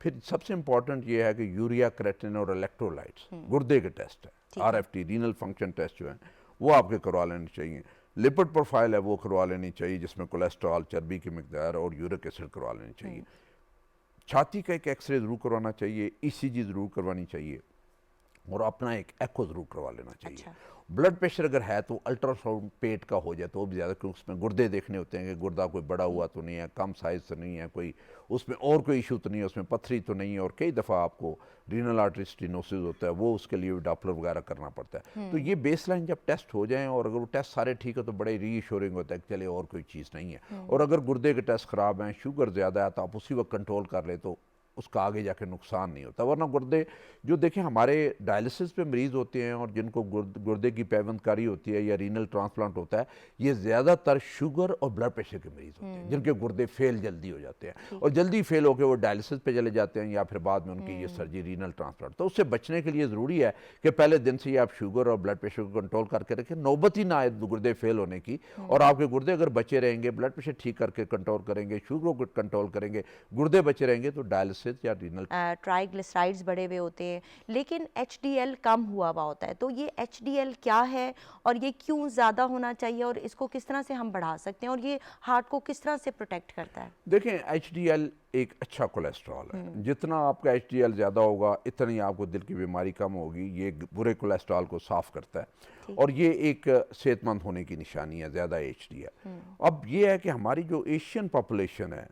फिर सबसे इम्पॉर्टेंट ये है कि यूरिया, क्रेटिन और इलेक्ट्रोलाइट्स, गुर्दे के टेस्ट है, RFT, रीनल फंक्शन टेस्ट जो है वो आपके करवा लेने चाहिए। लिपिड प्रोफाइल है वो करवा लेनी चाहिए, जिसमें कोलेस्ट्रॉल, चर्बी की मिकदार और यूरिक एसिड करवा लेनी चाहिए। छाती का एक एक्सरे ज़रूर करवाना चाहिए, ECG ज़रूर करवानी चाहिए, और अपना एक एको ज़रूर करवा लेना चाहिए। ब्लड प्रेशर अगर है तो अल्ट्रासाउंड पेट का हो जाए तो वो भी ज़्यादा, क्योंकि उसमें गुर्दे देखने होते हैं कि गुर्दा कोई बड़ा हुआ तो नहीं है, कम साइज़ तो नहीं है, कोई उसमें और कोई इशू तो नहीं है, उसमें पथरी तो नहीं है, और कई दफ़ा आपको रीनल आर्टरी स्टेनोसिस होता है, वो उसके लिए डॉपलर वगैरह करना पड़ता है। तो ये बेसलाइन जब टेस्ट हो जाएं और अगर वो टेस्ट सारे ठीक है तो बड़े रीअश्योरिंग होता है कि चले और कोई चीज़ नहीं है। और अगर गुर्दे के टेस्ट ख़राब हैं, शुगर ज़्यादा है, तो आप उसी वक्त कंट्रोल कर ले तो उसका आगे जाके नुकसान नहीं होता। वरना गुर्दे जो देखें हमारे डायलिसिस पे मरीज़ होते हैं और जिनको गुर्दे की पैवंदकारी होती है या रीनल ट्रांसप्लांट होता है, ये ज़्यादातर शुगर और ब्लड प्रेशर के मरीज़ होते हैं जिनके गुर्दे फेल जल्दी हो जाते हैं, और जल्दी फेल होकर वो डायलिसिस पे चले जाते हैं, या फिर बाद में उनकी ये सर्जरी रीनल ट्रांसप्लांट। तो उससे बचने के लिए ज़रूरी है कि पहले दिन से ही आप शुगर और ब्लड प्रेशर को कंट्रोल करके रखें, नौबत ही ना आए गुर्दे फेल होने की। और आपके गुर्दे अगर बचे रहेंगे, ब्लड प्रेशर ठीक करके कंट्रोल करेंगे, शुगर को कंट्रोल करेंगे, गुर्दे बचे रहेंगे, तो डायलिसिस या रीनल
ट्राइग्लिसराइड्स बढ़े हुए होते हैं, लेकिन HDL कम हुआ हुआ होता है, तो ये HDL क्या है और ये क्यों ज़्यादा होना चाहिए, और इसको किस तरह से हम बढ़ा सकते हैं, और ये हार्ट को किस तरह से प्रोटेक्ट करता है?
देखें, HDL एक अच्छा कोलेस्ट्रॉल है। जितना आपका HDL ज़्यादा होगा इतनी आपको दिल की बीमारी कम होगी। ये बुरे कोलेस्ट्रॉल को साफ़ करता है और ये एक सेहतमंद होने की निशानी है ज़्यादा HDL। अब ये है कि हमारी जो एशियन पॉपुलेशन है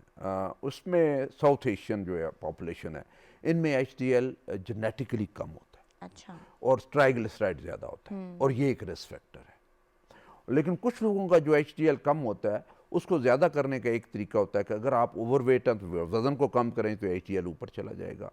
उसमें साउथ एशियन जो है पॉपुलेशन है इनमें HDL जेनेटिकली कम होता है।
अच्छा।
और ट्राइग्लिसराइड ज़्यादा होता है और ये एक रिस्क फैक्टर है। लेकिन कुछ लोगों का जो HDL कम होता है उसको ज़्यादा करने का एक तरीका होता है कि अगर आप ओवरवेट हैं तो वज़न को कम करें तो HDL ऊपर चला जाएगा,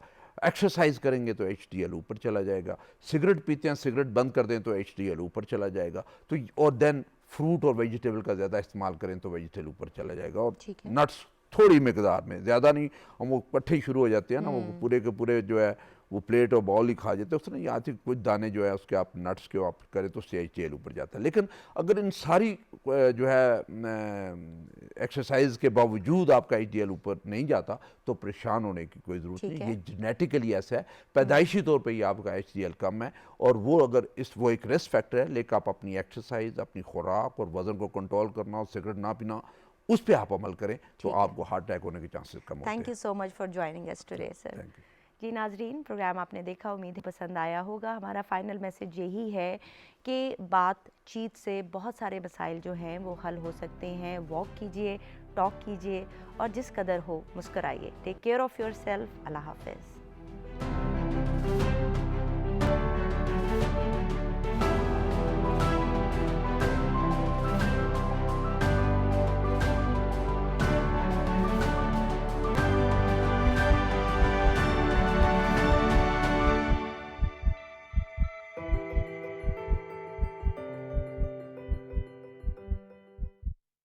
एक्सरसाइज करेंगे तो HDL ऊपर चला जाएगा, सिगरेट पीते हैं सिगरेट बंद कर दें तो HDL ऊपर चला जाएगा। तो और देन फ्रूट और वेजिटेबल का ज़्यादा इस्तेमाल करें तो वेजिटेबल ऊपर चला जाएगा। और नट्स थोड़ी मिकदार में, ज़्यादा नहीं। हम वो इकट्ठे ही शुरू हो जाते हैं ना, वो पूरे के पूरे जो है वो प्लेट और बॉल ही खा जाते हैं, उसने यहाँ से कुछ दाने जो है उसके आप नट्स के आप करें तो HDL ऊपर जाता है। लेकिन अगर इन सारी जो है एक्सरसाइज के बावजूद आपका HDL ऊपर नहीं जाता तो परेशान होने की कोई ज़रूरत नहीं। ये जेनेटिकली ऐसा है, पैदाइशी तौर पे ही आपका HDL कम है और वो अगर वो एक रिस्क फैक्टर है। लेकिन आप अपनी एक्सरसाइज, अपनी खुराक और वज़न को कंट्रोल करना और सिगरेट ना पीना उस पर आप अमल करें तो आपको हार्ट अटैक होने के चांसेस कम होते हैं।
Thank you so much for joining us today sir. जी नाजरीन, प्रोग्राम आपने देखा, उम्मीद है पसंद आया होगा। हमारा फाइनल मैसेज यही है कि बातचीत से बहुत सारे मसाइल जो हैं वो हल हो सकते हैं। वॉक कीजिए, टॉक कीजिए और जिस कदर हो मुस्कराइए। Take care of yourself. अल्लाह हाफ़िज़।